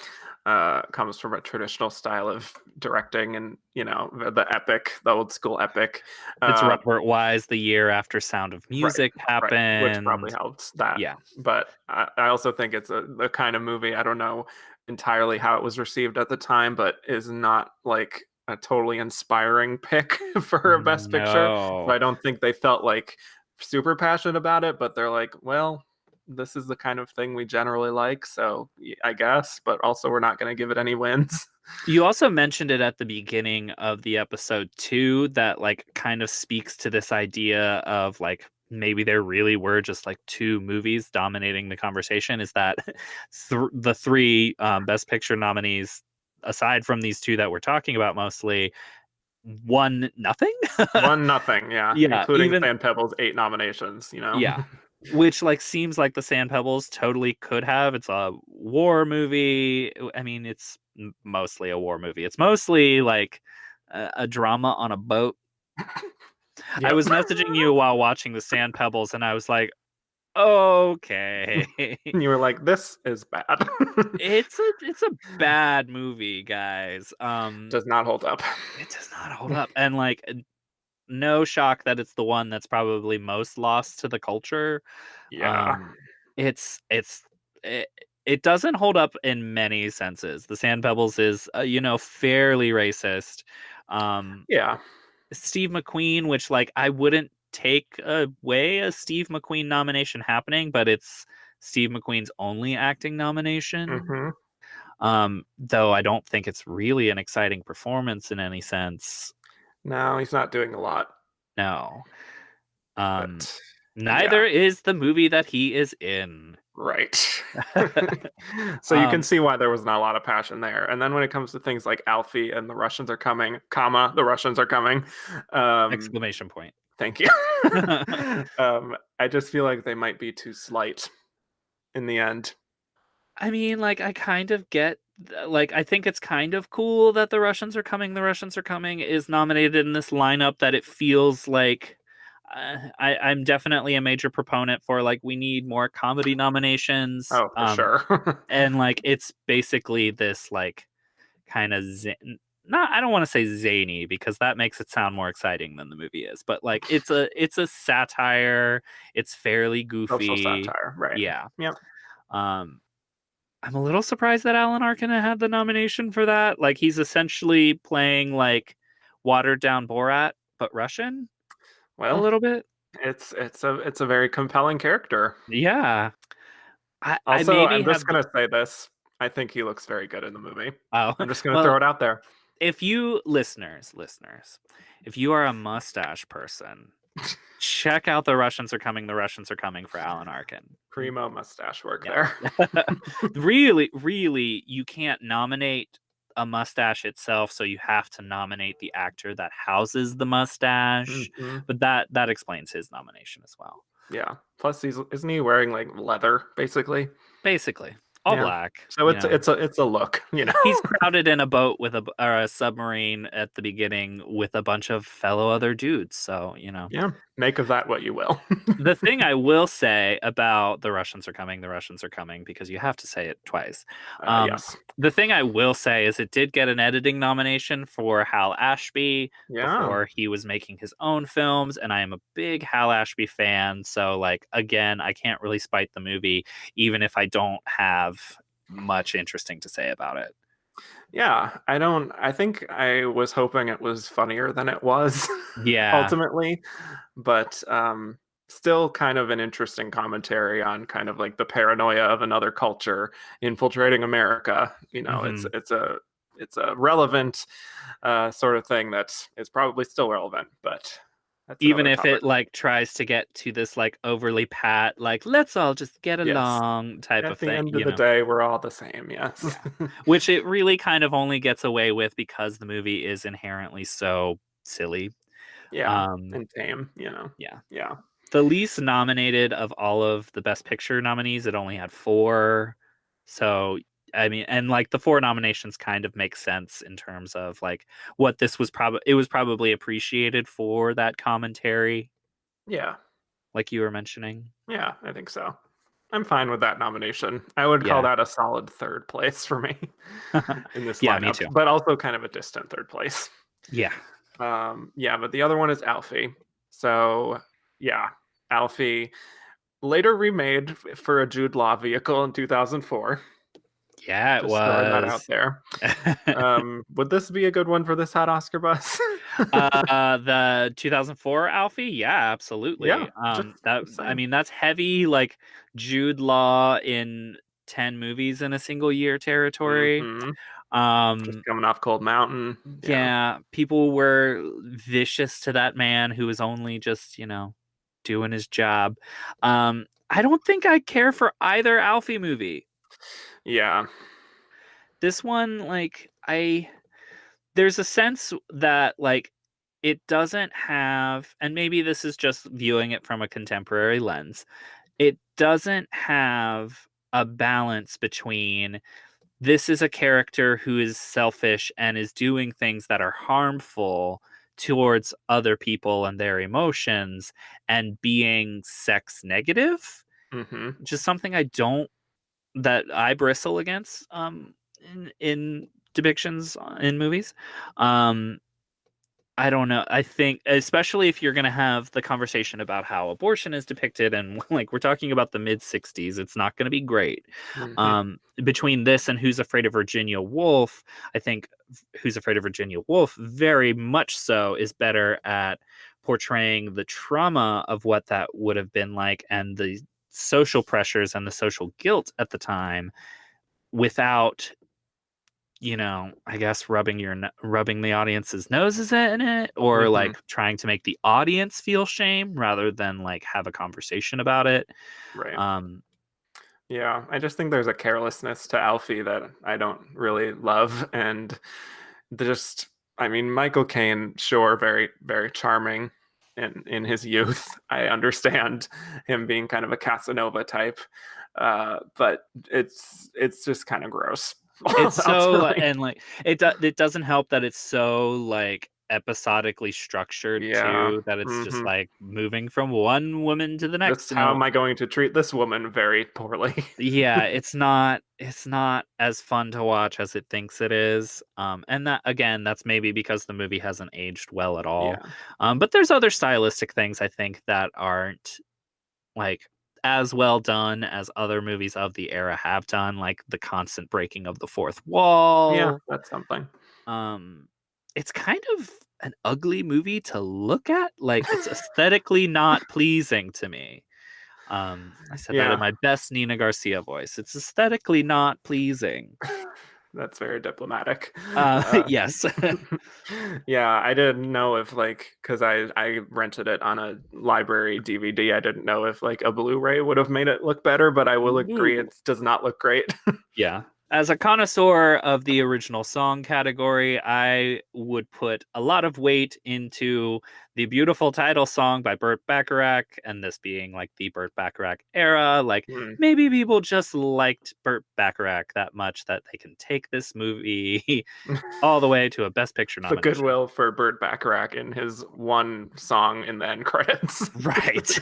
S1: Comes from a traditional style of directing, and the epic, the old school epic.
S2: It's Robert Wise the year after Sound of Music happened,
S1: which probably helped that.
S2: Yeah.
S1: But I also think it's the kind of movie, I don't know entirely how it was received at the time, but is not like a totally inspiring pick for a Best Picture. So I don't think they felt like super passionate about it, but they're like, well, this is the kind of thing we generally like, so I guess, but also we're not going to give it any wins.
S2: You also mentioned it at the beginning of the episode too, that like kind of speaks to this idea of like, maybe there really were just like 2 movies dominating the conversation. Is that the 3 Best Picture nominees, aside from these 2 that we're talking about mostly, won nothing?
S1: Won nothing, yeah. Including Sand Pebbles, 8 nominations,
S2: Yeah. Which like seems like The Sand Pebbles totally could have. It's a war movie. I mean, it's mostly a war movie. It's mostly like a drama on a boat. I was messaging you while watching The Sand Pebbles, and I was like, okay.
S1: You were like, this is bad.
S2: It's a bad movie, guys.
S1: Does not hold up.
S2: It does not hold up. And like, no shock that it's the one that's probably most lost to the culture.
S1: Yeah.
S2: It doesn't hold up in many senses. The Sand Pebbles is fairly racist.
S1: Yeah.
S2: Steve McQueen, which like I wouldn't take away a Steve McQueen nomination happening, but it's Steve McQueen's only acting nomination. Though I don't think it's really an exciting performance in any sense.
S1: No, he's not doing a lot.
S2: No. Neither is the movie that he is in.
S1: Right. So you can see why there was not a lot of passion there. And then when it comes to things like Alfie and The Russians Are Coming, the Russians are coming.
S2: Exclamation point.
S1: Thank you. I just feel like they might be too slight in the end.
S2: I mean, like, I kind of get, like, I think it's kind of cool that The Russians Are Coming is nominated in this lineup, that it feels like I'm definitely a major proponent for, like, we need more comedy nominations.
S1: Oh, for sure.
S2: And, like, it's basically this, like, kind of, I don't want to say zany, because that makes it sound more exciting than the movie is, but, like, it's a satire. It's fairly goofy.
S1: Social satire, right.
S2: Yeah.
S1: Yep.
S2: I'm a little surprised that Alan Arkin had the nomination for that. Like, he's essentially playing, like, watered down Borat, but Russian.
S1: Well,
S2: a little bit.
S1: It's a very compelling character.
S2: Yeah.
S1: I'm just gonna say this. I think he looks very good in the movie.
S2: Oh,
S1: I'm just gonna throw it out there.
S2: If you listeners, if you are a mustache person, Check out The Russians Are Coming. The Russians Are Coming for Alan Arkin.
S1: Primo mustache work
S2: Yeah.
S1: there.
S2: Really, you can't nominate a mustache itself, so you have to nominate the actor that houses the mustache.
S1: Mhm.
S2: But that explains his nomination as well.
S1: Yeah. Plus, isn't he wearing like leather basically?
S2: Basically, all
S1: Yeah.
S2: black.
S1: So it's a look, you know.
S2: He's crowded in a boat with or a submarine at the beginning with a bunch of fellow other dudes. So,
S1: Yeah. Make of that what you will.
S2: The thing I will say about The Russians Are Coming, The Russians Are Coming, because you have to say it twice.
S1: Yes.
S2: The thing I will say is it did get an editing nomination for Hal Ashby
S1: Yeah.
S2: before he was making his own films, and I am a big Hal Ashby fan. So, like, again, I can't really spite the movie, even if I don't have much interesting to say about it.
S1: Yeah, I think I was hoping it was funnier than it was.
S2: Yeah.
S1: Ultimately, but still kind of an interesting commentary on kind of like the paranoia of another culture infiltrating America. You know,
S2: Mhm.
S1: it's a relevant sort of thing that is probably still relevant, but that's
S2: Even
S1: another
S2: if
S1: topic.
S2: it like tries to get to this like overly pat, like let's all just get
S1: Yes.
S2: along type
S1: At
S2: of
S1: the
S2: thing,
S1: end of the day, we're all the same. Yes.
S2: Yeah. Which it really kind of only gets away with because the movie is inherently so silly.
S1: Yeah,
S2: Um,
S1: and tame. You know.
S2: yeah.
S1: Yeah.
S2: The least nominated of all of the Best Picture nominees, it only had 4. So, I mean, and like the 4 nominations kind of make sense in terms of like what this was it was probably appreciated for that commentary,
S1: Yeah.
S2: like you were mentioning.
S1: Yeah, I think so. I'm fine with that nomination. I would call
S2: Yeah.
S1: that a solid third place for me in this
S2: Yeah, me
S1: lineup,
S2: too.
S1: but also kind of a distant third place.
S2: Yeah.
S1: Yeah, but the other one is Alfie. So, yeah, Alfie later remade for a Jude Law vehicle in 2004.
S2: Yeah, it
S1: Just throwing that out
S2: was.
S1: there. Would this be a good one for this hot Oscar bus?
S2: The 2004 Alfie, yeah,
S1: Yeah,
S2: absolutely.
S1: just
S2: That
S1: the
S2: I
S1: same.
S2: mean, that's heavy, like Jude Law in 10 movies in a single year territory.
S1: Mhm. Just
S2: Um,
S1: coming off Cold Mountain. Yeah.
S2: yeah, people were vicious to that man who was only just, doing his job. I don't think I care for either Alfie movie.
S1: Yeah.
S2: This one, like, there's a sense that like it doesn't have, and maybe this is just viewing it from a contemporary lens, it doesn't have a balance between this is a character who is selfish and is doing things that are harmful towards other people and their emotions and being sex negative,
S1: Mhm.
S2: which is something that I bristle against in depictions in movies. Um, I don't know. I think, especially if you're going to have the conversation about how abortion is depicted, and like we're talking about the mid 60s, it's not going to be great.
S1: Mhm.
S2: Between this and Who's Afraid of Virginia Woolf, I think Who's Afraid of Virginia Woolf very much so is better at portraying the trauma of what that would have been like and the social pressures and the social guilt at the time without, I guess rubbing the audience's noses in it, or
S1: Mhm.
S2: like trying to make the audience feel shame rather than like have a conversation about it.
S1: Right.
S2: Um,
S1: Yeah, I just think there's a carelessness to Alfie that I don't really love, and just, I mean, Michael Caine, sure, very, very charming in his youth. I understand him being kind of a Casanova type, but it's just kind of gross.
S2: it's so
S1: Ultimately,
S2: and like it doesn't help that it's so like episodically structured
S1: yeah.
S2: too, that it's just
S1: Hmm.
S2: like moving from one woman to the next.
S1: Just how am I going to treat this woman very poorly?
S2: Yeah, it's not as fun to watch as it thinks it is. And that again, that's maybe because the movie hasn't aged well at all.
S1: Yeah,
S2: But there's other stylistic things I think that aren't like as well done as other movies of the era have done, like the constant breaking of the fourth
S1: yeah,
S2: wall.
S1: that's something.
S2: Um, it's kind of an ugly movie to look at. Like it's aesthetically not pleasing to me. I said that in
S1: Yeah.
S2: my best Nina Garcia voice. It's aesthetically not pleasing.
S1: That's very diplomatic.
S2: Yes.
S1: Yeah, I didn't know if because I rented it on a library DVD. I didn't know if a Blu-ray would have made it look better, but I will agree
S2: Ooh.
S1: it does not look great.
S2: Yeah. As a connoisseur of the original song category, I would put a lot of weight into the beautiful title song by Burt Bacharach, and this being the Burt Bacharach era.
S1: Hmm.
S2: Maybe people just liked Burt Bacharach that much that they can take this movie all the way to a Best Picture
S1: The
S2: nomination.
S1: goodwill for Burt Bacharach in his one song in the end credits.
S2: Right.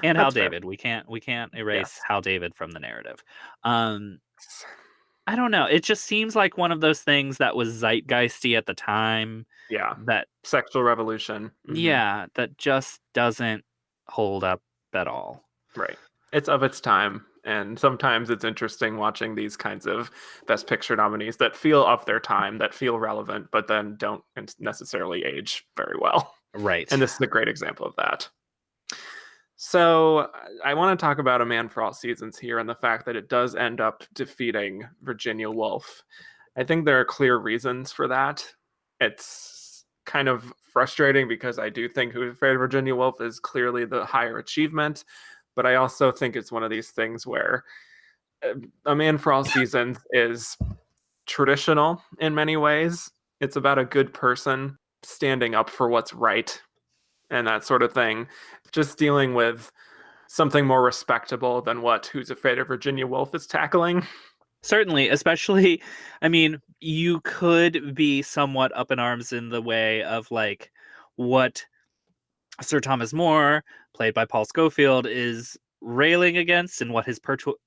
S2: And Hal
S1: That's fair.
S2: David. We can't erase
S1: Yes.
S2: Hal David from the narrative. I don't know. It just seems like one of those things that was zeitgeisty at the time
S1: Yeah.
S2: that,
S1: Sexual revolution.
S2: yeah, that just doesn't hold up at all.
S1: Right. It's of its time. And sometimes it's interesting watching these kinds of Best Picture nominees that feel of their time, that feel relevant, but then don't necessarily age very well.
S2: Right.
S1: And this is a great example of that. So I want to talk about A Man for All Seasons here and the fact that it does end up defeating Virginia Woolf. I think there are clear reasons for that. It's kind of frustrating because I do think Who's Afraid of Virginia Woolf is clearly the higher achievement, but I also think it's one of these things where A Man for All Seasons is traditional in many ways. It's about a good person standing up for what's right and that sort of thing. Just dealing with something more respectable than what Who's Afraid of Virginia Woolf is tackling.
S2: Certainly, especially, I mean, you could be somewhat up in arms in the way of what Sir Thomas More, played by Paul Scofield, is railing against and what his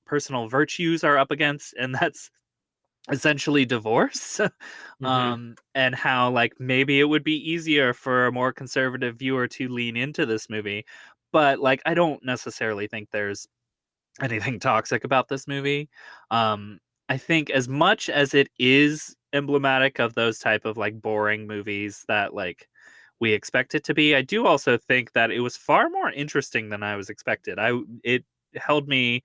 S2: personal virtues are up against, and that's essentially divorce. And how maybe it would be easier for a more conservative viewer to lean into this movie, but I don't necessarily think there's anything toxic about this movie. I think as much as it is emblematic of those type of boring movies that we expect it to be, I do also think that it was far more interesting than I was expected. It held me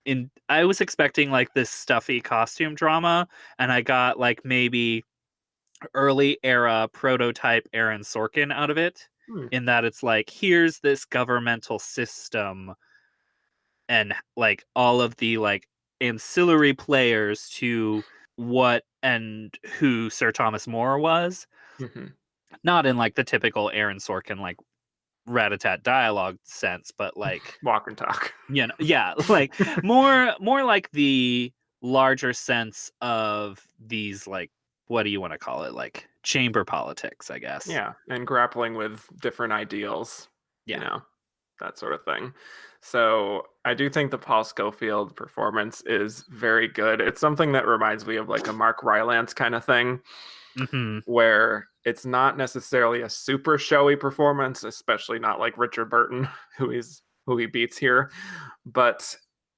S2: in. I was expecting this stuffy costume drama, and I got maybe early era prototype Aaron Sorkin out of it, in that it's here's this governmental system and all of the ancillary players to what and who Sir Thomas More was. Not in the typical Aaron Sorkin rat-a-tat dialogue sense, but
S1: walk and talk.
S2: Yeah, more the larger sense of these what do you want to call it, chamber politics, I guess.
S1: Yeah, and grappling with different ideals.
S2: Yeah.
S1: That sort of thing. So I do think the Paul Scofield performance is very good. It's something that reminds me of a Mark Rylance kind of thing, where it's not necessarily a super showy performance, especially not like Richard Burton, who he beats here, but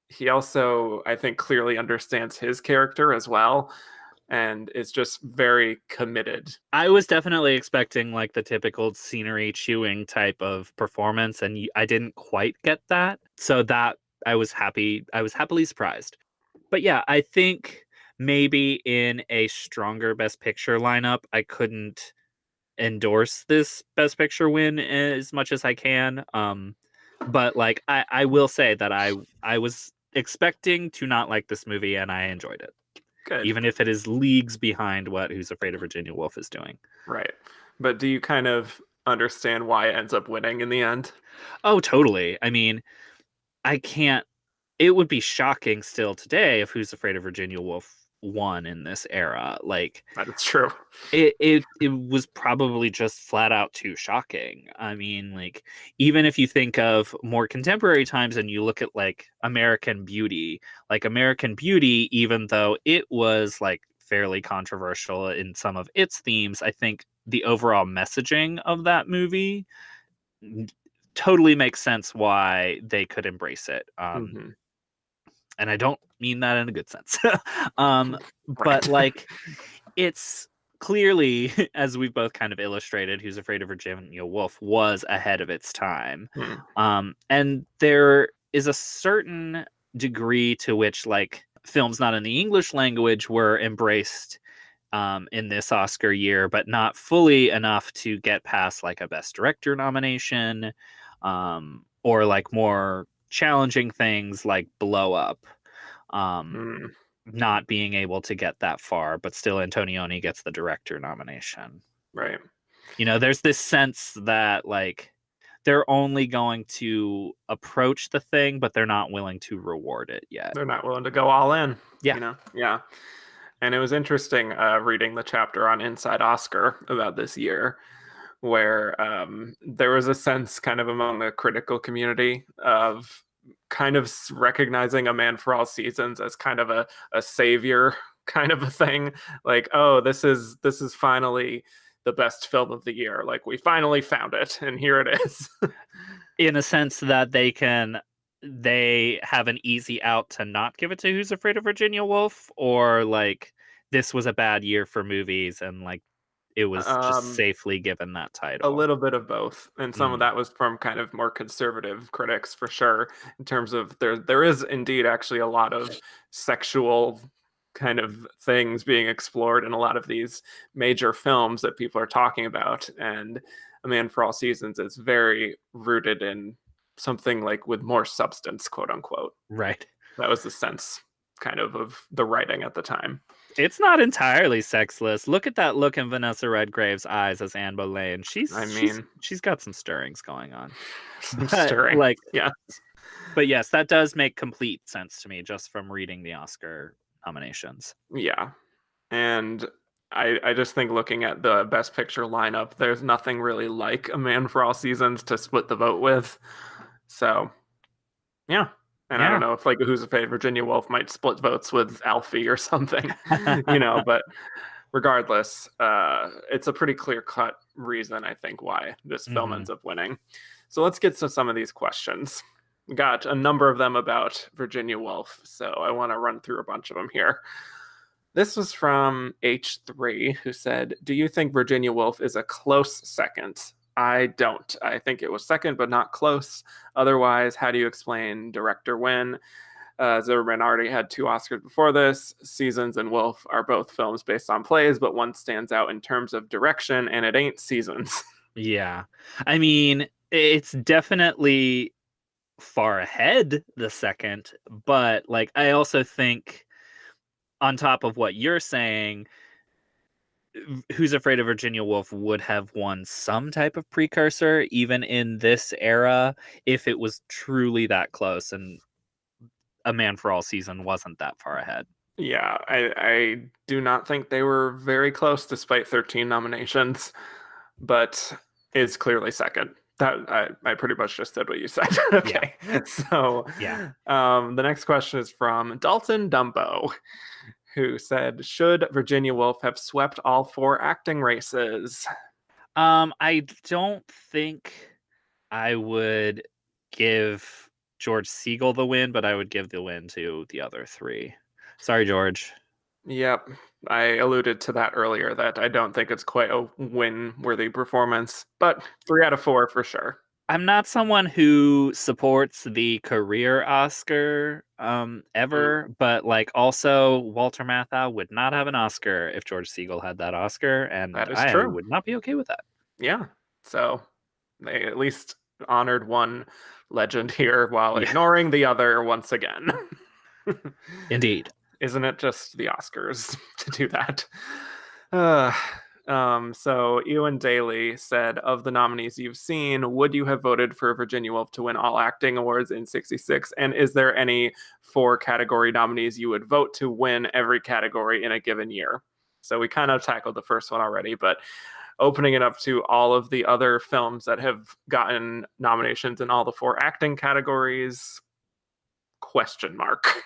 S1: he also, I think, clearly understands his character as well, and is just very committed.
S2: I was definitely expecting the typical scenery chewing type of performance, and I didn't quite get that. So that I was happily surprised. But yeah, I think maybe in a stronger Best Picture lineup, I couldn't endorse this Best Picture win as much as I can. But I will say that I was expecting to not like this movie, and I enjoyed it.
S1: Good.
S2: Even if it is leagues behind what Who's Afraid of Virginia Woolf is doing.
S1: Right. But do you kind of understand why it ends up winning in the end?
S2: Oh, totally. I mean, it would be shocking still today if Who's Afraid of Virginia Woolf won in this era.
S1: That is true.
S2: It was probably just flat out too shocking. I mean, even if you think of more contemporary times and you look at American Beauty, even though it was fairly controversial in some of its themes, I think the overall messaging of that movie totally makes sense why they could embrace it. And I don't mean that in a good sense. But it's clearly, as we've both kind of illustrated, Who's Afraid of Virginia Woolf was ahead of its time. And there is a certain degree to which films not in the English language were embraced in this Oscar year, but not fully enough to get past like a Best Director nomination, or like more challenging things like Blow Up. Not being able to get that far, but still Antonioni gets the director nomination.
S1: Right.
S2: You know, there's this sense that like they're only going to approach the thing, but they're not willing to reward it yet.
S1: They're not willing to go all in.
S2: Yeah.
S1: You know? Yeah. And it was interesting reading the chapter on Inside Oscar about this year, where there was a sense kind of among the critical community of kind of recognizing A Man for All Seasons as kind of a savior kind of a thing. Like, oh, this is finally the best film of the year. Like, we finally found it, and here it is.
S2: In a sense that they have an easy out to not give it to Who's Afraid of Virginia Woolf, or like this was a bad year for movies and like it was just safely given that title.
S1: A little bit of both, and some of that was from kind of more conservative critics for sure, in terms of there is indeed actually a lot of sexual kind of things being explored in a lot of these major films that people are talking about, and A Man for All Seasons is very rooted in something like with more substance, quote unquote.
S2: Right.
S1: That was the sense kind of the writing at the time.
S2: It's not entirely sexless. Look at that look in Vanessa Redgrave's eyes as Anne Boleyn. She's got some stirrings going on.
S1: Stirring.
S2: Like,
S1: yeah.
S2: But yes, that does make complete sense to me just from reading the Oscar nominations.
S1: Yeah. And I just think looking at the Best Picture lineup, there's nothing really like A Man for All Seasons to split the vote with. So, yeah. And I don't know if like Who's Afraid of Virginia Woolf might split votes with Alfie or something, you know, but regardless, it's a pretty clear-cut reason, I think, why this film ends up winning. So let's get to some of these questions. We got a number of them about Virginia Woolf, so I want to run through a bunch of them here. This was from H3, who said, do you think Virginia Woolf is a close second? I don't. I think it was second, but not close. Otherwise, how do you explain director win? Zimmerman already had 2 Oscars before this. Seasons and Woolf are both films based on plays, but one stands out in terms of direction, and it ain't Seasons.
S2: Yeah. I mean, it's definitely far ahead the second, but like I also think on top of what you're saying, Who's Afraid of Virginia Woolf would have won some type of precursor even in this era if it was truly that close and A Man for All Season wasn't that far ahead.
S1: Yeah, I do not think they were very close despite 13 nominations, but is clearly second. That I pretty much just did what you said. Okay. Yeah. So the next question is from Dalton Dumbo, who said, should Virginia Woolf have swept all 4 acting races?
S2: I don't think I would give George Segal the win, but I would give the win to the other 3. Sorry, George.
S1: Yep. I alluded to that earlier, that I don't think it's quite a win-worthy performance, but 3 out of 4 for sure.
S2: I'm not someone who supports the career Oscar ever, but like also Walter Matthau would not have an Oscar if George Segal had that Oscar, and
S1: that is
S2: I
S1: true.
S2: would not be okay with that.
S1: Yeah. So they at least honored one legend here while ignoring the other once again.
S2: Indeed.
S1: Isn't it just the Oscars to do that? So Ewan Daly said, of the nominees you've seen, would you have voted for Virginia Woolf to win all acting awards in 66? And is there any 4 category nominees you would vote to win every category in a given year? So we kind of tackled the first one already, but opening it up to all of the other films that have gotten nominations in all the 4 acting categories, question mark.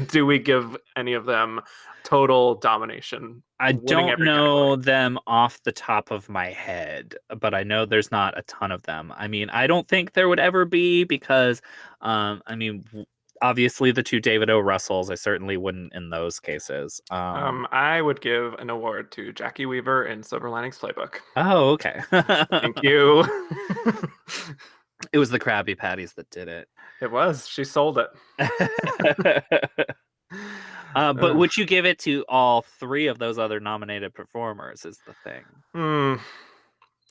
S1: Do we give any of them total domination?
S2: I don't know them off the top of my head, but I know there's not a ton of them. I mean, I don't think there would ever be because, obviously the 2 David O. Russells, I certainly wouldn't in those cases.
S1: I would give an award to Jackie Weaver in Silver Linings Playbook.
S2: Oh, okay.
S1: Thank you.
S2: It was the Krabby Patties that did it.
S1: It was. She sold it.
S2: But would you give it to all three of those other nominated performers is the thing.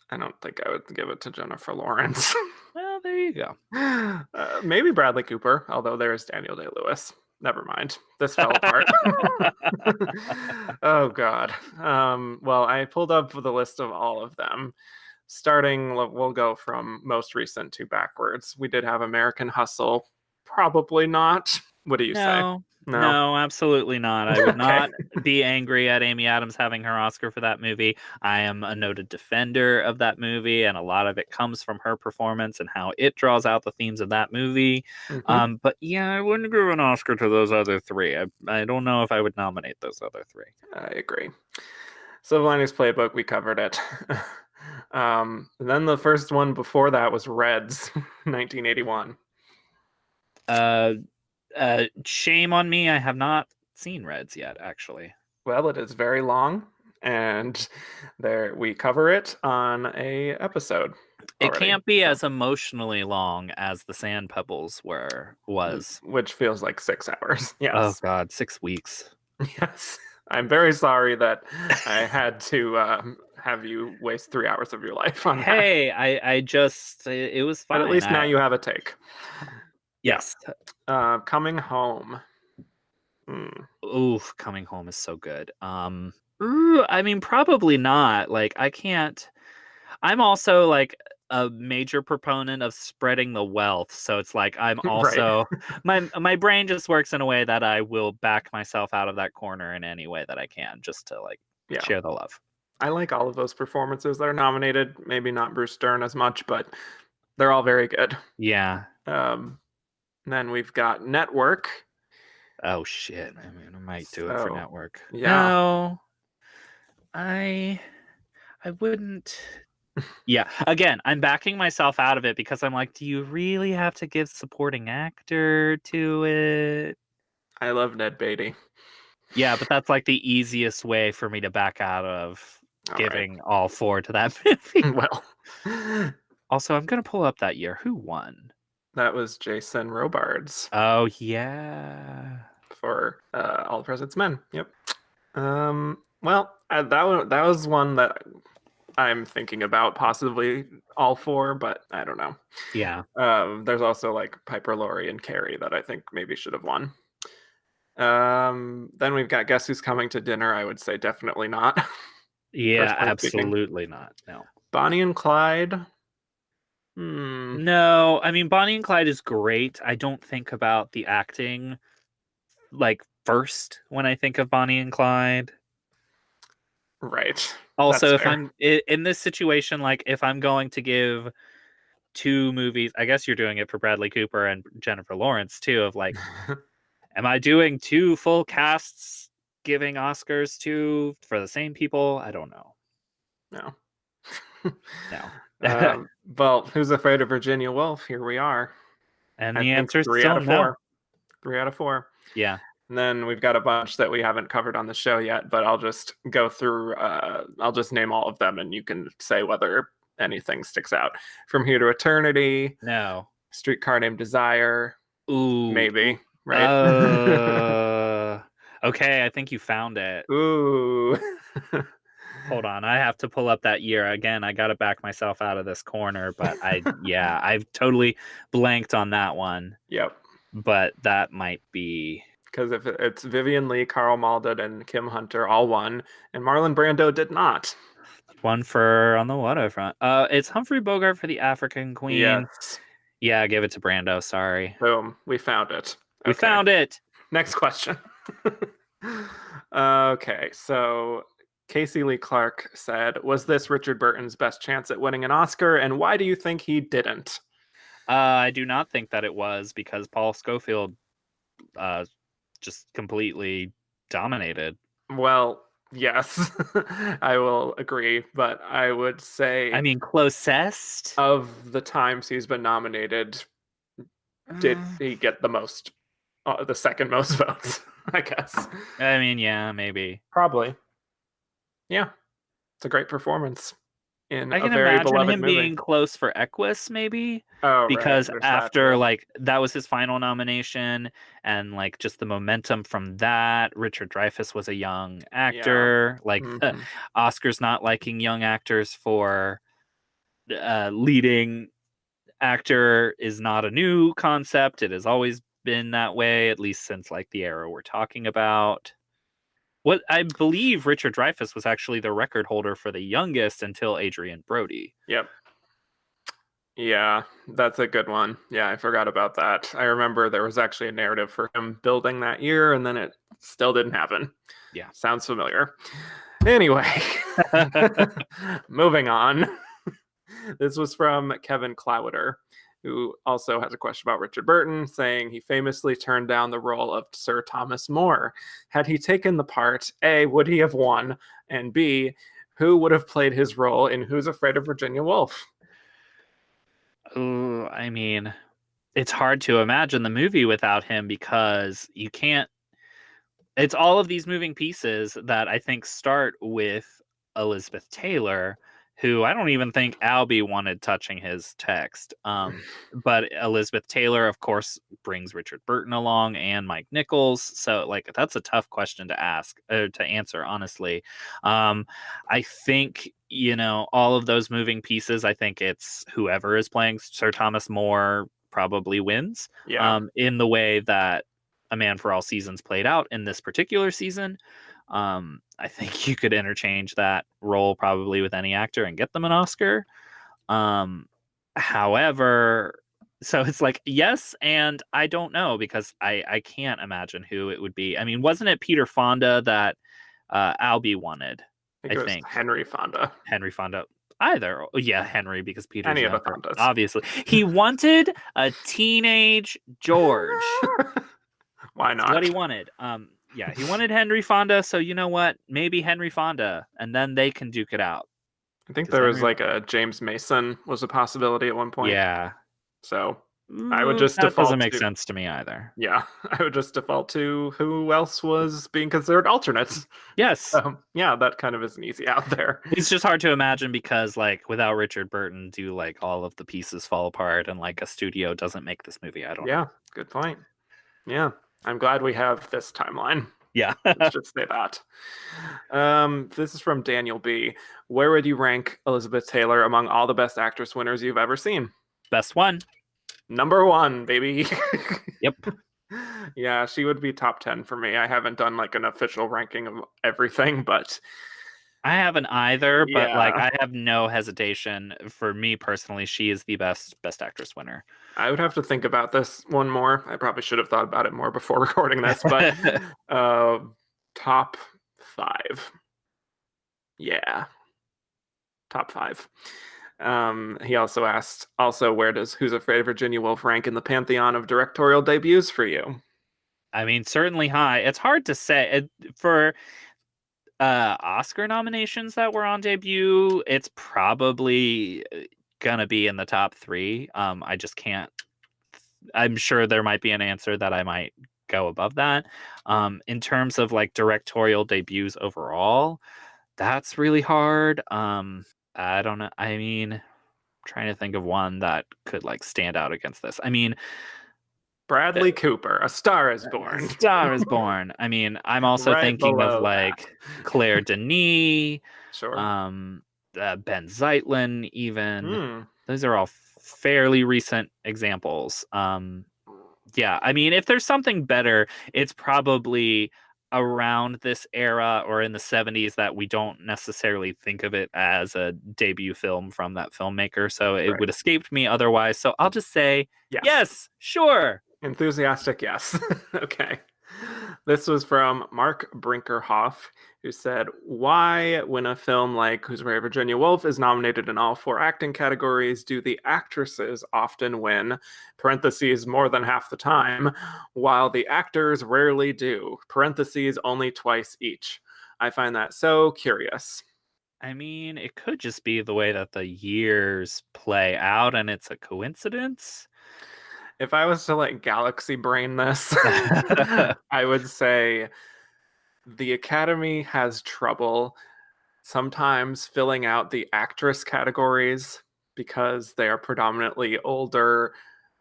S1: I don't think I would give it to Jennifer Lawrence.
S2: Well, there you go.
S1: Maybe Bradley Cooper, although there's Daniel Day-Lewis. Never mind. This fell apart. Oh, God. Well, I pulled up the list of all of them. Starting, we'll go from most recent to backwards. We did have American Hustle. Probably not. What do you say?
S2: No, absolutely not. I would not be angry at Amy Adams having her Oscar for that movie. I am a noted defender of that movie, and a lot of it comes from her performance and how it draws out the themes of that movie. But yeah, I wouldn't give an Oscar to those other three. I don't know if I would nominate those other three.
S1: I agree. Silver Linings Playbook, we covered it. And then the first one before that was Reds, 1981.
S2: Shame on me. I have not seen Reds yet, actually.
S1: Well, it is very long, and there we cover it on a episode.
S2: It can't be as emotionally long as the Sand Pebbles was.
S1: Which feels like 6 hours. Yes.
S2: Oh, God, 6 weeks.
S1: Yes. I'm very sorry that I had to have you waste 3 hours of your life on that.
S2: Hey, it was fine.
S1: But at least now you have a take.
S2: Yes.
S1: Coming Home.
S2: Oof, Coming Home is so good. I mean, probably not. Like, I can't. I'm also like a major proponent of spreading the wealth, so it's like I'm also my brain just works in a way that I will back myself out of that corner in any way that I can, just to share the love.
S1: I like all of those performances that are nominated. Maybe not Bruce Dern as much, but they're all very good.
S2: Yeah.
S1: Then we've got Network.
S2: Oh shit! I mean, I might do it for Network.
S1: Yeah.
S2: No, I wouldn't. Yeah. Again, I'm backing myself out of it because I'm like, do you really have to give supporting actor to it?
S1: I love Ned Beatty.
S2: Yeah, but that's like the easiest way for me to back out of giving all 4 to that movie.
S1: Well,
S2: also, I'm gonna pull up that year. Who won?
S1: That was Jason Robards.
S2: Oh yeah,
S1: for All the President's Men. Yep. Well, that was one that I'm thinking about possibly all 4, but I don't know.
S2: Yeah.
S1: There's also like Piper Laurie and Carrie that I think maybe should have won. Then we've got Guess Who's Coming to Dinner. I would say definitely not.
S2: Yeah, absolutely not. No.
S1: Bonnie and Clyde.
S2: No, I mean Bonnie and Clyde is great. I don't think about the acting like first when I think of Bonnie and Clyde.
S1: Right.
S2: Also, if I'm in this situation, like if I'm going to give 2 movies, I guess you're doing it for Bradley Cooper and Jennifer Lawrence too, of like, am I doing 2 full casts giving Oscars for the same people? I don't know.
S1: No. Well, Who's Afraid of Virginia Woolf? Here we are.
S2: And the answer is
S1: 3
S2: still
S1: out of 4.
S2: no.
S1: 3 out of 4.
S2: Yeah.
S1: And then we've got a bunch that we haven't covered on the show yet, but I'll just go through, I'll just name all of them and you can say whether anything sticks out. From Here to Eternity.
S2: No.
S1: Streetcar Named Desire.
S2: Ooh.
S1: Maybe, right?
S2: Okay, I think you found it.
S1: Ooh.
S2: Hold on, I have to pull up that year again. I got to back myself out of this corner, but I've totally blanked on that one.
S1: Yep.
S2: But that might be
S1: because if it's Vivian Leigh, Carl Malden, and Kim Hunter all won, and Marlon Brando did not.
S2: One for On the Waterfront. It's Humphrey Bogart for The African Queen.
S1: Yes.
S2: Yeah, give it to Brando. Sorry.
S1: Boom. We found it.
S2: We found it.
S1: Next question. Okay, so Casey Lee Clark said, was this Richard Burton's best chance at winning an Oscar, and why do you think he didn't?
S2: I do not think that it was, because Paul Scofield just completely dominated.
S1: Well, yes, I will agree, but I would say...
S2: I mean, closest?
S1: Of the times he's been nominated, did he get the most, the second most votes, I guess.
S2: I mean, yeah, maybe.
S1: Probably. Yeah. It's a great performance. in
S2: I
S1: a
S2: can
S1: very
S2: imagine
S1: beloved
S2: him
S1: movie.
S2: being close for Equus, maybe,
S1: Oh, right.
S2: because
S1: There's that
S2: after
S1: too.
S2: like that was his final nomination, and like just the momentum from that. Richard Dreyfuss was a young actor. Like
S1: Mhm.
S2: Oscar's not liking young actors for leading actor is not a new concept. It has always been that way, at least since like the era we're talking about. What I believe Richard Dreyfuss was actually the record holder for the youngest until Adrian Brody.
S1: Yep. Yeah, that's a good one. Yeah, I forgot about that. I remember there was actually a narrative for him building that year, and then it still didn't happen.
S2: Yeah.
S1: Sounds familiar. Anyway, moving on. This was from Kevin Clowder, who also has a question about Richard Burton, saying he famously turned down the role of Sir Thomas More. Had he taken the part, A, would he have won? And B, who would have played his role in Who's Afraid of Virginia Woolf?
S2: Ooh, I mean, it's hard to imagine the movie without him because you can't. It's all of these moving pieces that I think start with Elizabeth Taylor, who I don't even think Albie wanted touching his text. But Elizabeth Taylor, of course, brings Richard Burton along and Mike Nichols. So, like, that's a tough question to ask or to answer, honestly. I think, all of those moving pieces, I think it's whoever is playing Sir Thomas More probably wins.
S1: Yeah.
S2: In the way that A Man for All Seasons played out in this particular season. I think you could interchange that role probably with any actor and get them an Oscar. However, so it's like, yes, and I don't know because I can't imagine who it would be. I mean, wasn't it Peter Fonda that Albie wanted?
S1: I think it was Henry Fonda.
S2: Henry Fonda. Either. Yeah, Henry, because Peter's
S1: Any of the
S2: younger.
S1: Fondas.
S2: Obviously. He wanted a teenage George.
S1: Why not?
S2: That's what he wanted. Yeah, he wanted Henry Fonda, so you know what? Maybe Henry Fonda, and then they can duke it out.
S1: I think there was like a James Mason was a possibility at one point.
S2: Yeah.
S1: So I would just
S2: that
S1: default
S2: doesn't make
S1: to,
S2: sense to me either.
S1: Yeah, I would just default to who else was being considered alternates.
S2: Yes.
S1: Yeah, that kind of is an easy out there.
S2: It's just hard to imagine because, like, without Richard Burton, do like all of the pieces fall apart and like a studio doesn't make this movie? I don't know.
S1: Yeah, good point. Yeah, I'm glad we have this timeline.
S2: Yeah.
S1: Let's just say that. This is from Daniel B. Where would you rank Elizabeth Taylor among all the Best Actress winners you've ever seen?
S2: Best one.
S1: Number 1, baby.
S2: Yep.
S1: Yeah, she would be top 10 for me. I haven't done like an official ranking of everything, but
S2: I haven't either, but
S1: Yeah.
S2: like I have no hesitation. For me personally, she is the best actress winner.
S1: I would have to think about this one more. I probably should have thought about it more before recording this, but top 5. Yeah. Top 5. He also asked, where does Who's Afraid of Virginia Woolf rank in the pantheon of directorial debuts for you?
S2: I mean, certainly high. It's hard to say. For Oscar nominations that were on debut, it's probably gonna be in the top 3. I just can't. I'm sure there might be an answer that I might go above that. In terms of like directorial debuts overall, that's really hard. I don't know. I mean, trying to think of one that could like stand out against this. I mean,
S1: Bradley Cooper, A Star is Born.
S2: A Star is Born. I mean, I'm also
S1: Right
S2: thinking
S1: below
S2: of like Claire Denis,
S1: Sure.
S2: Ben Zeitlin, even. Those are all fairly recent examples. Yeah, I mean, if there's something better, it's probably around this era or in the 70s that we don't necessarily think of it as a debut film from that filmmaker. So it would escape me otherwise. So I'll just say, yes, sure.
S1: Enthusiastic, yes. Okay. This was from Mark Brinkerhoff, who said, why, when a film like Who's Afraid of Virginia Woolf is nominated in all 4 acting categories, do the actresses often win, parentheses, more than half the time, while the actors rarely do, parentheses, only twice each? I find that so curious.
S2: I mean, it could just be the way that the years play out and it's a coincidence.
S1: If I was to like galaxy brain this, I would say the Academy has trouble sometimes filling out the actress categories because they are predominantly older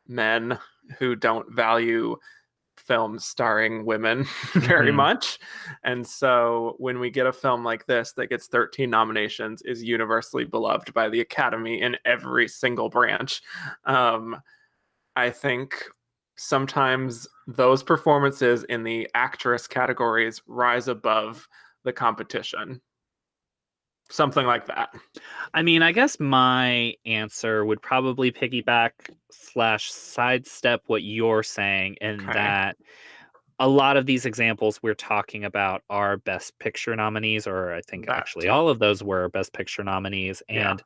S1: men who don't value films starring women very much. And so when we get a film like this that gets 13 nominations, is universally beloved by the Academy in every single branch, I think sometimes those performances in the actress categories rise above the competition. Something like that.
S2: I mean, I guess my answer would probably piggyback / sidestep what you're saying, in that a lot of these examples we're talking about are Best Picture nominees, or I think actually all of those were Best Picture nominees, and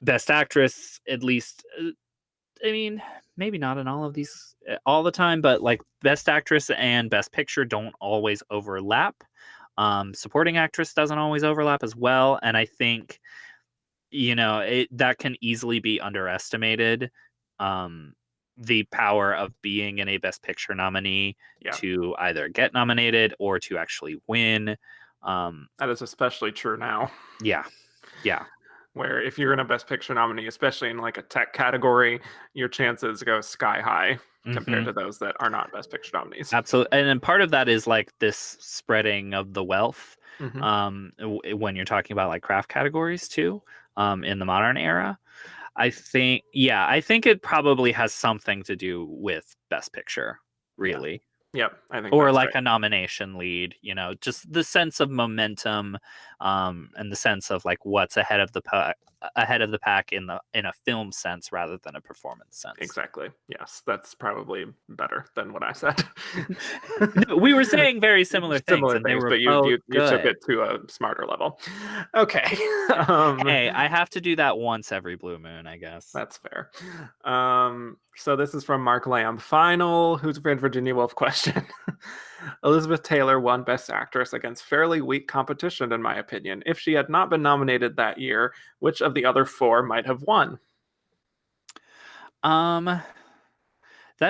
S2: Best Actress, at least, I mean, maybe not in all of these all the time, but like Best Actress and Best Picture don't always overlap. Supporting Actress doesn't always overlap as well, and I think that can easily be underestimated. The power of being in a Best Picture nominee to either get nominated or to actually win.
S1: That is especially true now.
S2: Yeah.
S1: Where if you're in a Best Picture nominee, especially in like a tech category, your chances go sky high compared to those that are not Best Picture nominees.
S2: Absolutely. And then part of that is like this spreading of the wealth when you're talking about like craft categories too, in the modern era. I think it probably has something to do with Best Picture, really.
S1: Yep, I think
S2: or
S1: that's
S2: like
S1: right.
S2: a nomination lead, just the sense of momentum, and the sense of like what's ahead of the pack in a film sense rather than a performance sense.
S1: Exactly. Yes, that's probably better than what I said.
S2: We were saying very similar things, and they were
S1: but
S2: both
S1: you took
S2: good.
S1: it to a smarter level. Okay.
S2: Hey, I have to do that once every blue moon, I guess.
S1: That's fair. So this is from Mark Lamb. Final Who's Afraid Virginia Woolf question. Elizabeth Taylor won Best Actress against fairly weak competition, in my opinion. If she had not been nominated that year, which of the other four might have won?
S2: That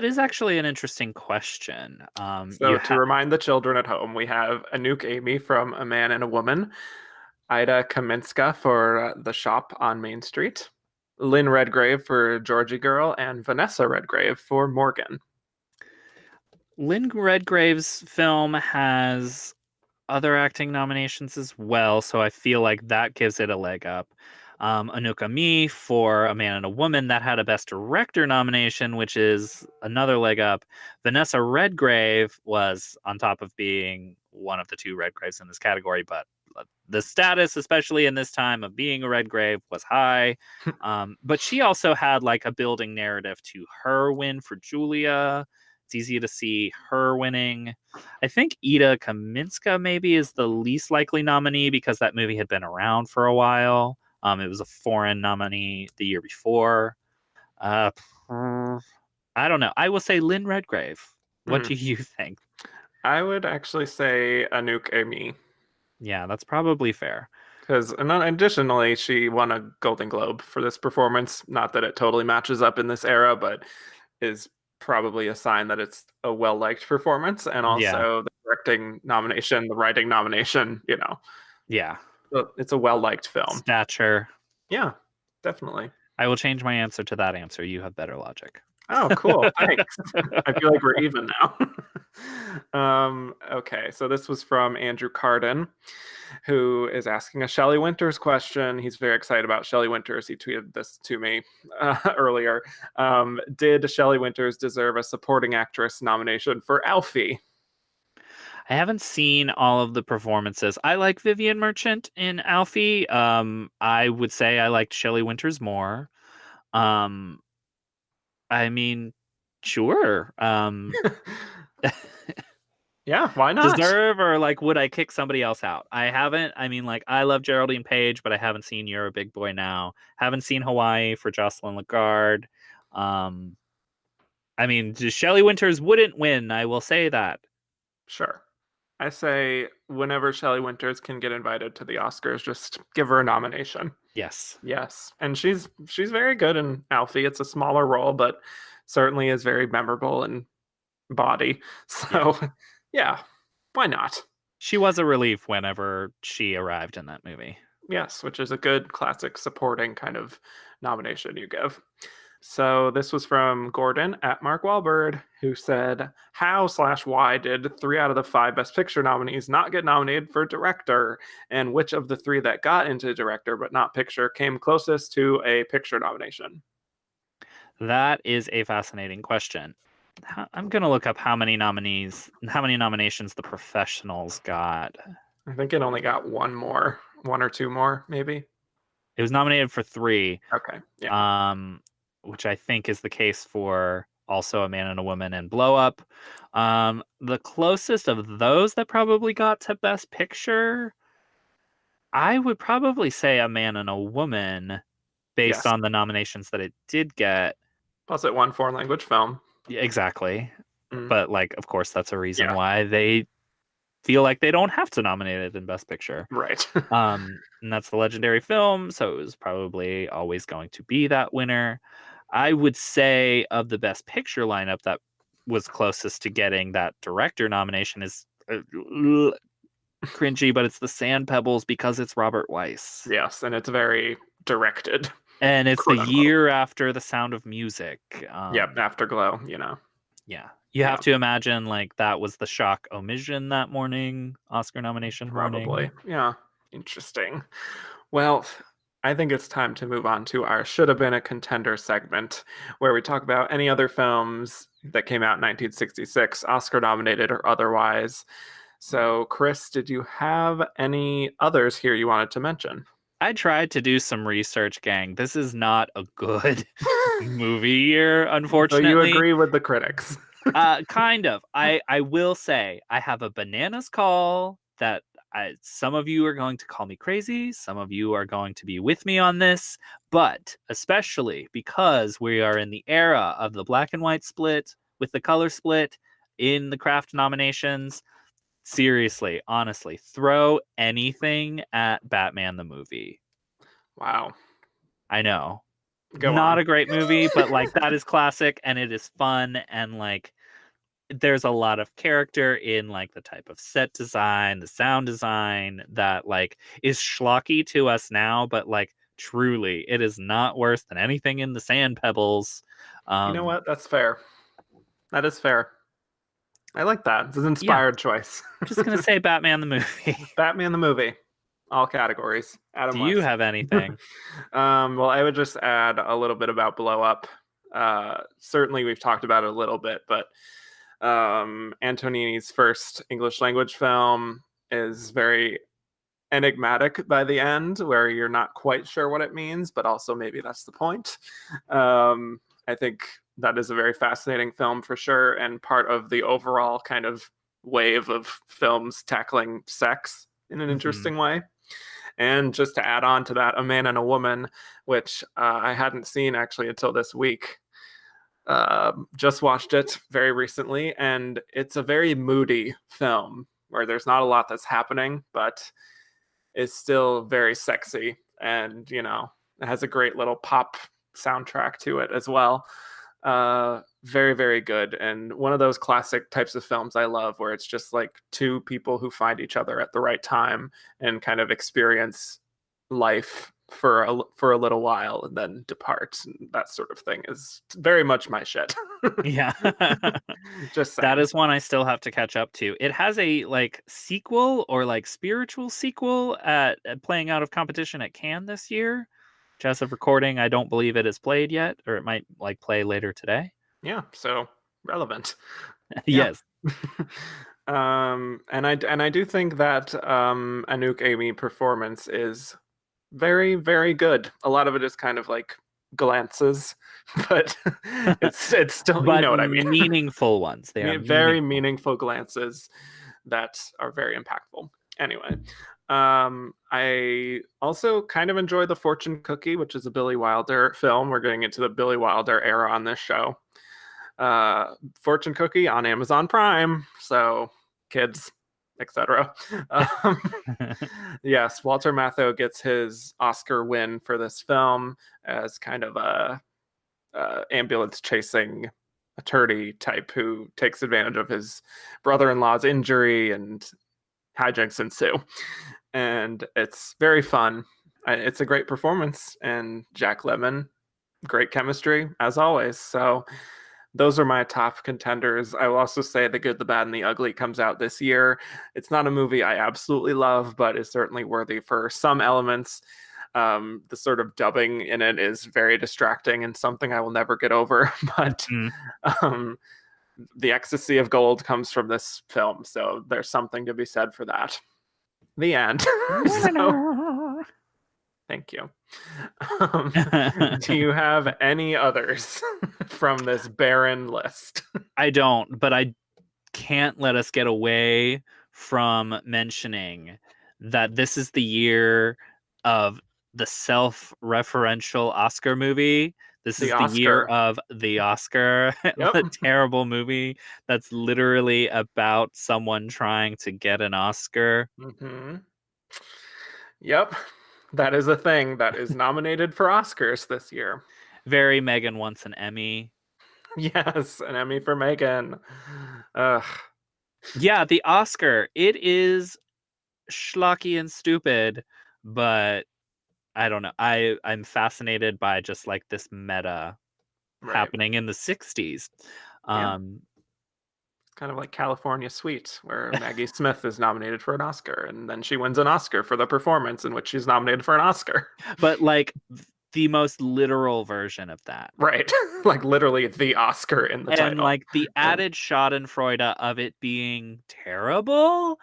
S2: is actually an interesting question.
S1: So to remind the children at home, we have Anouk Amy from A Man and a Woman, Ida Kaminska for The Shop on Main Street, Lynn Redgrave for Georgie Girl, and Vanessa Redgrave for Morgan.
S2: Lynn Redgrave's film has other acting nominations as well, so I feel like that gives it a leg up. Anouk Amy for A Man and a Woman, that had a Best Director nomination, which is another leg up. Vanessa Redgrave was on top of being one of the two Redgraves in this category, but the status, especially in this time of being a Redgrave, was high. But she also had like a building narrative to her win for Julia. It's easy to see her winning. I think Ida Kaminska maybe is the least likely nominee because that movie had been around for a while. It was a foreign nominee the year before. I don't know. I will say Lynn Redgrave. What do you think?
S1: I would actually say Anouk Amy.
S2: Yeah, that's probably fair.
S1: Because additionally, she won a Golden Globe for this performance. Not that it totally matches up in this era, but is probably a sign that it's a well-liked performance. And also the directing nomination, the writing nomination,
S2: Yeah.
S1: It's a well-liked film.
S2: Stature.
S1: Yeah, definitely.
S2: I will change my answer to that answer. You have better logic.
S1: Oh, cool. Thanks. I feel like we're even now. Okay, so this was from Andrew Carden, who is asking a Shelley Winters question. He's very excited about Shelley Winters. He tweeted this to me earlier. Did Shelley Winters deserve a supporting actress nomination for Alfie?
S2: I haven't seen all of the performances. I like Vivian Merchant in Alfie. I would say I liked Shelley Winters more. I mean, sure.
S1: Yeah, why not?
S2: Deserve, or like, would I kick somebody else out? I haven't. I mean, like, I love Geraldine Page, but I haven't seen You're a Big Boy Now. Haven't seen Hawaii for Jocelyn Lagarde. I mean, Shelley Winters wouldn't win. I will say that.
S1: Sure. I say whenever Shelley Winters can get invited to the Oscars, just give her a nomination.
S2: Yes.
S1: And she's very good in Alfie. It's a smaller role, but certainly is very memorable in body. So, yeah, why not?
S2: She was a relief whenever she arrived in that movie.
S1: Yes, which is a good classic supporting kind of nomination you give. So this was from Gordon at Mark Wahlberg, who said, "How/why did 3 out of the 5 Best Picture nominees not get nominated for director? And which of the 3 that got into director but not picture came closest to a picture nomination?"
S2: That is a fascinating question. I'm gonna look up how many nominations The Professionals got.
S1: I think it only got one or two more, maybe.
S2: It was nominated for 3.
S1: Okay, yeah.
S2: Which I think is the case for also A Man and a Woman and Blow Up. The closest of those that probably got to Best Picture, I would probably say A Man and a Woman, based
S1: Yes.
S2: on the nominations that it did get.
S1: Plus it won foreign language film.
S2: Yeah, exactly.
S1: Mm,
S2: But like, of course, that's a reason
S1: yeah,
S2: why they feel like they don't have to nominate it in Best Picture.
S1: right.
S2: And that's the legendary film, so it was probably always going to be that winner. I would say of the Best Picture lineup that was closest to getting that director nomination is cringy, but it's The Sand Pebbles because it's Robert Weiss.
S1: Yes, and it's very directed.
S2: And it's the
S1: Quote, unquote.
S2: year after The Sound of Music.
S1: Yep, Afterglow,
S2: Yeah. You have to imagine like that was the shock omission that morning, Oscar nomination
S1: probably.
S2: morning.
S1: Yeah, interesting. Well, I think it's time to move on to our Should Have Been a Contender segment, where we talk about any other films that came out in 1966, Oscar nominated or otherwise. So, Chris, did you have any others here you wanted to mention?
S2: I tried to do some research, gang. This is not a good movie year,
S1: So
S2: unfortunately.
S1: you agree with the critics?
S2: Kind of. I will say I have a bananas call that some of you are going to call me crazy. Some of you are going to be with me on this, but especially because we are in the era of the black and white split with the color split in the craft nominations. Seriously, honestly, throw anything at Batman the movie.
S1: Wow.
S2: I know.
S1: Go
S2: Not
S1: on.
S2: a great movie, but like that is classic and it is fun, and like there's a lot of character in like the type of set design, the sound design that like is schlocky to us now, but like truly it is not worse than anything in The Sand Pebbles.
S1: You know what? That's fair. That is fair. I like that. It's an inspired choice.
S2: I'm just gonna say Batman the movie.
S1: Batman the movie. All categories. Adam
S2: Do you
S1: West.
S2: have anything?
S1: Well, I would just add a little bit about Blow Up. Certainly we've talked about it a little bit, but Antonini's first English language film is very enigmatic by the end, where you're not quite sure what it means, but also maybe that's the point. I think that is a very fascinating film for sure, and part of the overall kind of wave of films tackling sex in an interesting way. And just to add on to that, A Man and a Woman, which I hadn't seen actually until this week. Just watched it very recently, and it's a very moody film where there's not a lot that's happening, but it's still very sexy, and it has a great little pop soundtrack to it as well. Very, very good, and one of those classic types of films I love, where it's just like two people who find each other at the right time and kind of experience life for a little while and then depart. That sort of thing is very much my shit.
S2: Yeah.
S1: Just saying.
S2: That is one I still have to catch up to. It has a like sequel or like spiritual sequel at playing out of competition at Cannes this year. Which, as of recording, I don't believe it is played yet, or it might like play later today.
S1: Yeah, so relevant.
S2: Yes.
S1: And I do think that Anouk Amy performance is very, very good. A lot of it is kind of like glances, but it's still,
S2: But
S1: you know what I mean.
S2: meaningful ones. They are
S1: very meaningful glances that are very impactful. Anyway, I also kind of enjoy The Fortune Cookie, which is a Billy Wilder film. We're getting into the Billy Wilder era on this show. Fortune Cookie on Amazon Prime, so kids, etc. Yes, Walter Matthau gets his Oscar win for this film as kind of a ambulance chasing attorney type who takes advantage of his brother-in-law's injury and hijinks ensue. And it's very fun. It's a great performance, and Jack Lemmon, great chemistry as always. So those are my top contenders. I will also say The Good, the Bad, and the Ugly comes out this year. It's not a movie I absolutely love, but is certainly worthy for some elements. The sort of dubbing in it is very distracting and something I will never get over. But the ecstasy of gold comes from this film, so there's something to be said for that. The end. So, thank you. Do you have any others from this barren list?
S2: I don't, but I can't let us get away from mentioning that this is the year of the self-referential Oscar movie. This is the year of the Oscar, the terrible movie that's literally about someone trying to get an Oscar.
S1: Mm-hmm. Yep. That is a thing that is nominated for Oscars this year.
S2: Very Megan wants an Emmy.
S1: Yes, an Emmy for Megan. Ugh.
S2: Yeah, the Oscar. It is schlocky and stupid, but I don't know. I'm fascinated by just like this meta happening in the 60s.
S1: Kind of like California Suite, where Maggie Smith is nominated for an Oscar, and then she wins an Oscar for the performance in which she's nominated for an Oscar.
S2: But like the most literal version of that.
S1: Right. Like literally the Oscar in the title.
S2: And like the added schadenfreude of it being terrible.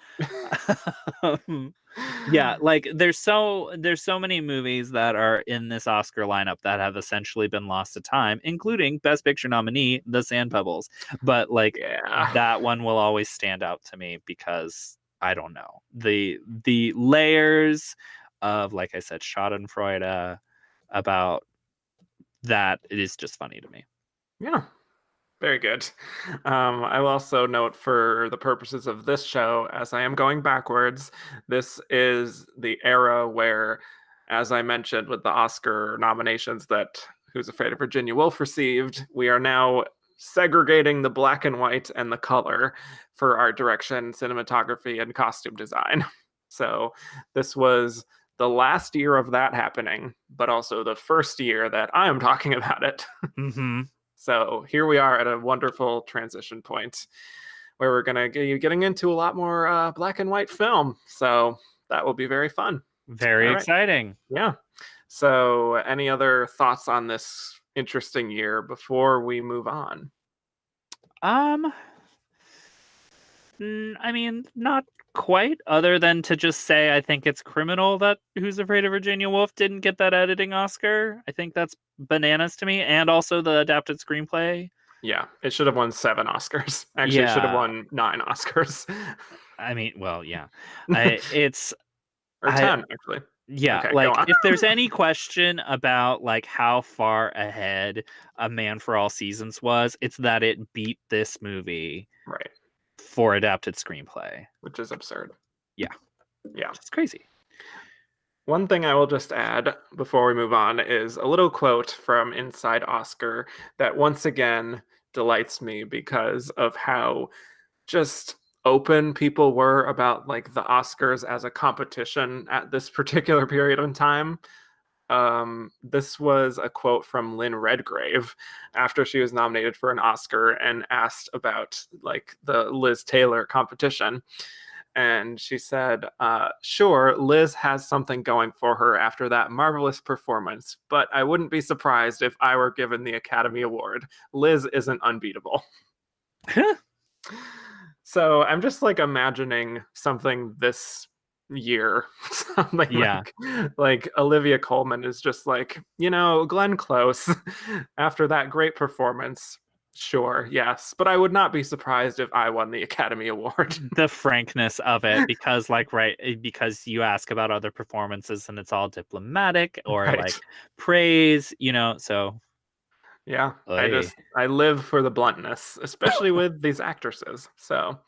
S2: Yeah, like there's so many movies that are in this Oscar lineup that have essentially been lost to time, including Best Picture nominee The Sand Pebbles. But like that one will always stand out to me because I don't know. The layers of, like I said, schadenfreude about that, it is just funny to me.
S1: Yeah. Very good. I will also note, for the purposes of this show, as I am going backwards, this is the era where, as I mentioned with the Oscar nominations that Who's Afraid of Virginia Woolf received, we are now segregating the black and white and the color for art direction, cinematography, and costume design. So this was the last year of that happening, but also the first year that I am talking about it.
S2: Mm-hmm.
S1: So here we are at a wonderful transition point where we're going to get getting into a lot more black and white film. So that will be very fun.
S2: Very exciting.
S1: Yeah. So any other thoughts on this interesting year before we move on?
S2: I mean, not quite, other than to just say I think it's criminal that Who's Afraid of Virginia Woolf didn't get that editing Oscar. I think that's bananas to me, and also the adapted screenplay.
S1: Yeah, it should have won 7 Oscars. Actually, it should have won 9 Oscars.
S2: I mean, well, yeah. It's...
S1: or 10, actually.
S2: Yeah,
S1: okay,
S2: like if there's any question about like how far ahead A Man for All Seasons was, it's that it beat this movie.
S1: Right.
S2: For adapted screenplay.
S1: Which is absurd.
S2: Yeah.
S1: Yeah.
S2: It's crazy.
S1: One thing I will just add before we move on is a little quote from Inside Oscar that once again delights me because of how just open people were about like the Oscars as a competition at this particular period in time. This was a quote from Lynn Redgrave after she was nominated for an Oscar and asked about like the Liz Taylor competition. And she said, sure, Liz has something going for her after that marvelous performance, but I wouldn't be surprised if I were given the Academy Award. Liz isn't unbeatable. So I'm just like imagining something this year, something like Olivia Colman is just like, Glenn Close, after that great performance, sure, yes, but I would not be surprised if I won the Academy Award.
S2: The frankness of it, because because you ask about other performances and it's all diplomatic or like praise, so
S1: yeah. I live for the bluntness, especially with these actresses. So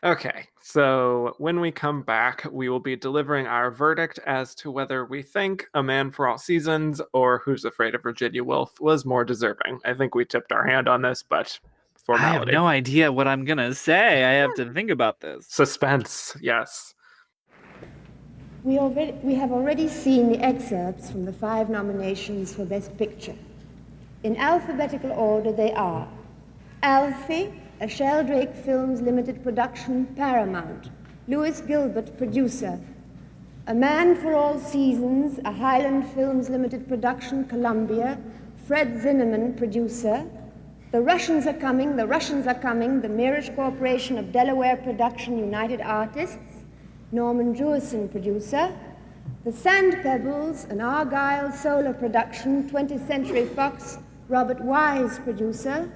S1: okay, so when we come back, we will be delivering our verdict as to whether we think A Man for All Seasons or Who's Afraid of Virginia Woolf was more deserving. I think we tipped our hand on this, but formality.
S2: I have no idea what I'm going to say. I have to think about this.
S1: Suspense, yes.
S6: We have already seen the excerpts from the 5 nominations for Best Picture. In alphabetical order they are: Alfie, a Sheldrake Films Limited production, Paramount; Louis Gilbert, producer; A Man for All Seasons, a Highland Films Limited production, Columbia; Fred Zinnemann, producer; The Russians Are Coming, The Russians Are Coming, the Mirage Corporation of Delaware production, United Artists; Norman Jewison, producer; The Sand Pebbles, an Argyle Solar production, 20th Century Fox, Robert Wise, producer;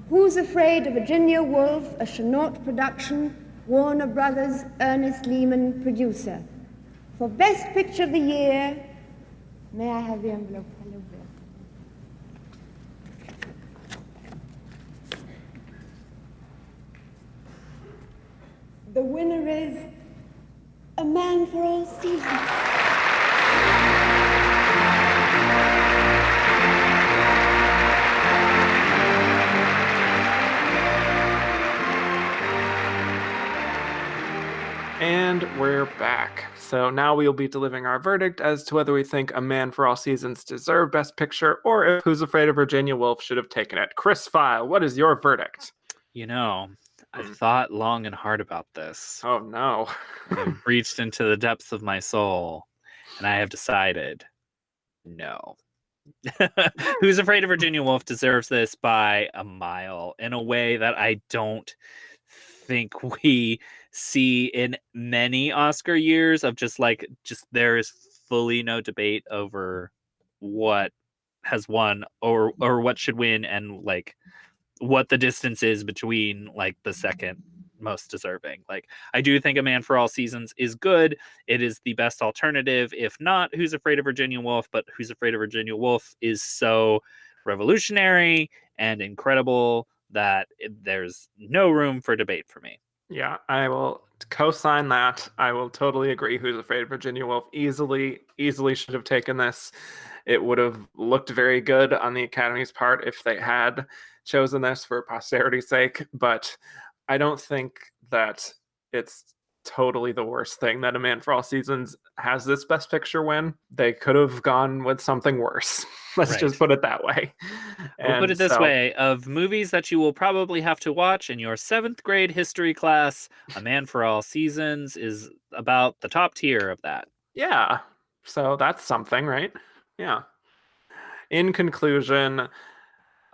S6: Who's Afraid of Virginia Woolf, a Chenault production, Warner Brothers, Ernest Lehman, producer. For Best Picture of the Year, may I have the envelope? Hello, Bill. The winner is A Man for All Seasons.
S1: And we're back. So now we will be delivering our verdict as to whether we think A Man for All Seasons deserved Best Picture or if Who's Afraid of Virginia Woolf should have taken it. Chris Feil, what is your verdict?
S2: You know, I've thought long and hard about this.
S1: Oh no.
S2: I've reached into the depths of my soul, and I have decided no. Who's Afraid of Virginia Woolf deserves this by a mile in a way that I don't think we see in many Oscar years, of just there is fully no debate over what has won or what should win, and like what the distance is between like the second most deserving. Like, I do think A Man for All Seasons is good. It is the best alternative, if not Who's Afraid of Virginia Woolf, but Who's Afraid of Virginia Woolf is so revolutionary and incredible that there's no room for debate for me.
S1: Yeah, I will co-sign that. I will totally agree. Who's Afraid of Virginia Woolf easily should have taken this. It would have looked very good on the Academy's part if they had chosen this for posterity's sake, but I don't think that it's totally the worst thing that A Man for All Seasons has this Best Picture win. They could have gone with something worse. Let's just put it that way.
S2: We'll put it this way: of movies that you will probably have to watch in your 7th grade history class, A Man for All Seasons is about the top tier of that.
S1: Yeah. So that's something, right? Yeah. In conclusion,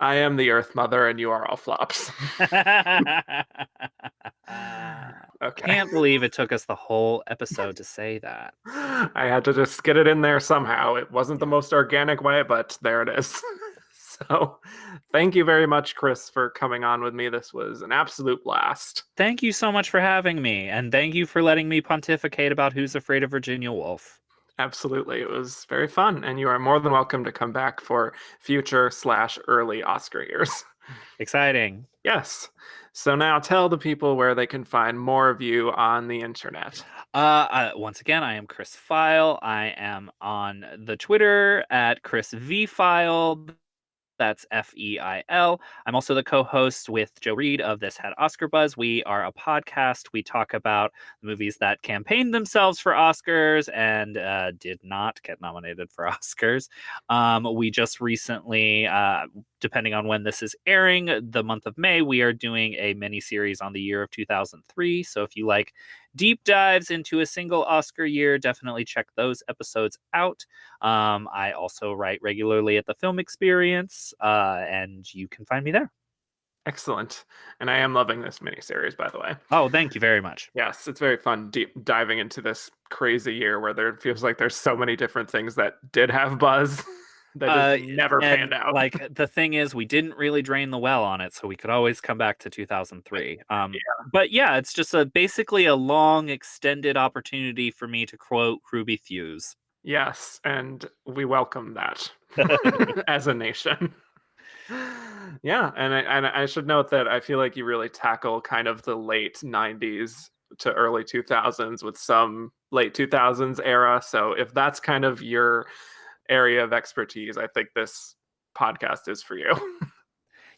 S1: I am the Earth Mother and you are all flops. Okay.
S2: Can't believe it took us the whole episode to say that.
S1: I had to just get it in there somehow. It wasn't the most organic way, but there it is. So thank you very much, Chris, for coming on with me. This was an absolute blast.
S2: Thank you so much for having me, and thank you for letting me pontificate about Who's Afraid of Virginia Woolf.
S1: Absolutely. It was very fun, and you are more than welcome to come back for future/early Oscar years.
S2: Exciting.
S1: Yes. So now tell the people where they can find more of you on the internet.
S2: Once again, I am Chris Feil. I am on the Twitter at Chris V Feil. That's Feil. I'm also the co-host with Joe Reed of This Had Oscar Buzz. We are a podcast. We talk about movies that campaigned themselves for Oscars and did not get nominated for Oscars. We just recently, depending on when this is airing, the month of May, we are doing a mini-series on the year of 2003. So if you like deep dives into a single Oscar year, definitely check those episodes out. I also write regularly at the Film Experience, and you can find me there.
S1: Excellent. And I am loving this miniseries, by the way.
S2: Oh, thank you very much.
S1: Yes, it's very fun deep diving into this crazy year where there feels like there's so many different things that did have buzz that just never panned out.
S2: Like, the thing is, we didn't really drain the well on it, so we could always come back to 2003. But yeah, it's just basically a long, extended opportunity for me to quote Ruby Fuse.
S1: Yes, and we welcome that as a nation. Yeah, and I should note that I feel like you really tackle kind of the late 90s to early 2000s with some late 2000s era. So if that's kind of your area of expertise, I think this podcast is for you.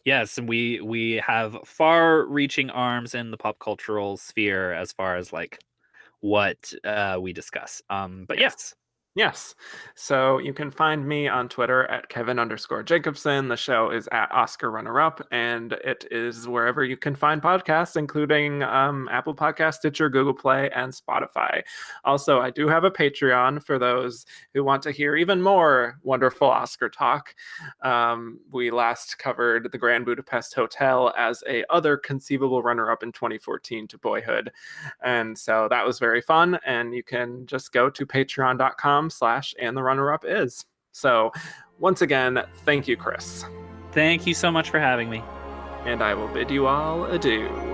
S2: Yes, and we have far-reaching arms in the pop cultural sphere as far as like what we discuss. But yes.
S1: Yes. So you can find me on Twitter at Kevin_Jacobson. The show is at Oscar Runner Up, and it is wherever you can find podcasts, including Apple Podcast, Stitcher, Google Play, and Spotify. Also, I do have a Patreon for those who want to hear even more wonderful Oscar talk. We last covered the Grand Budapest Hotel as a other conceivable runner-up in 2014 to Boyhood. And so that was very fun, and you can just go to patreon.com/and the runner-up is. So once again, thank you, Chris.
S2: Thank you so much for having me.
S1: And I will bid you all adieu.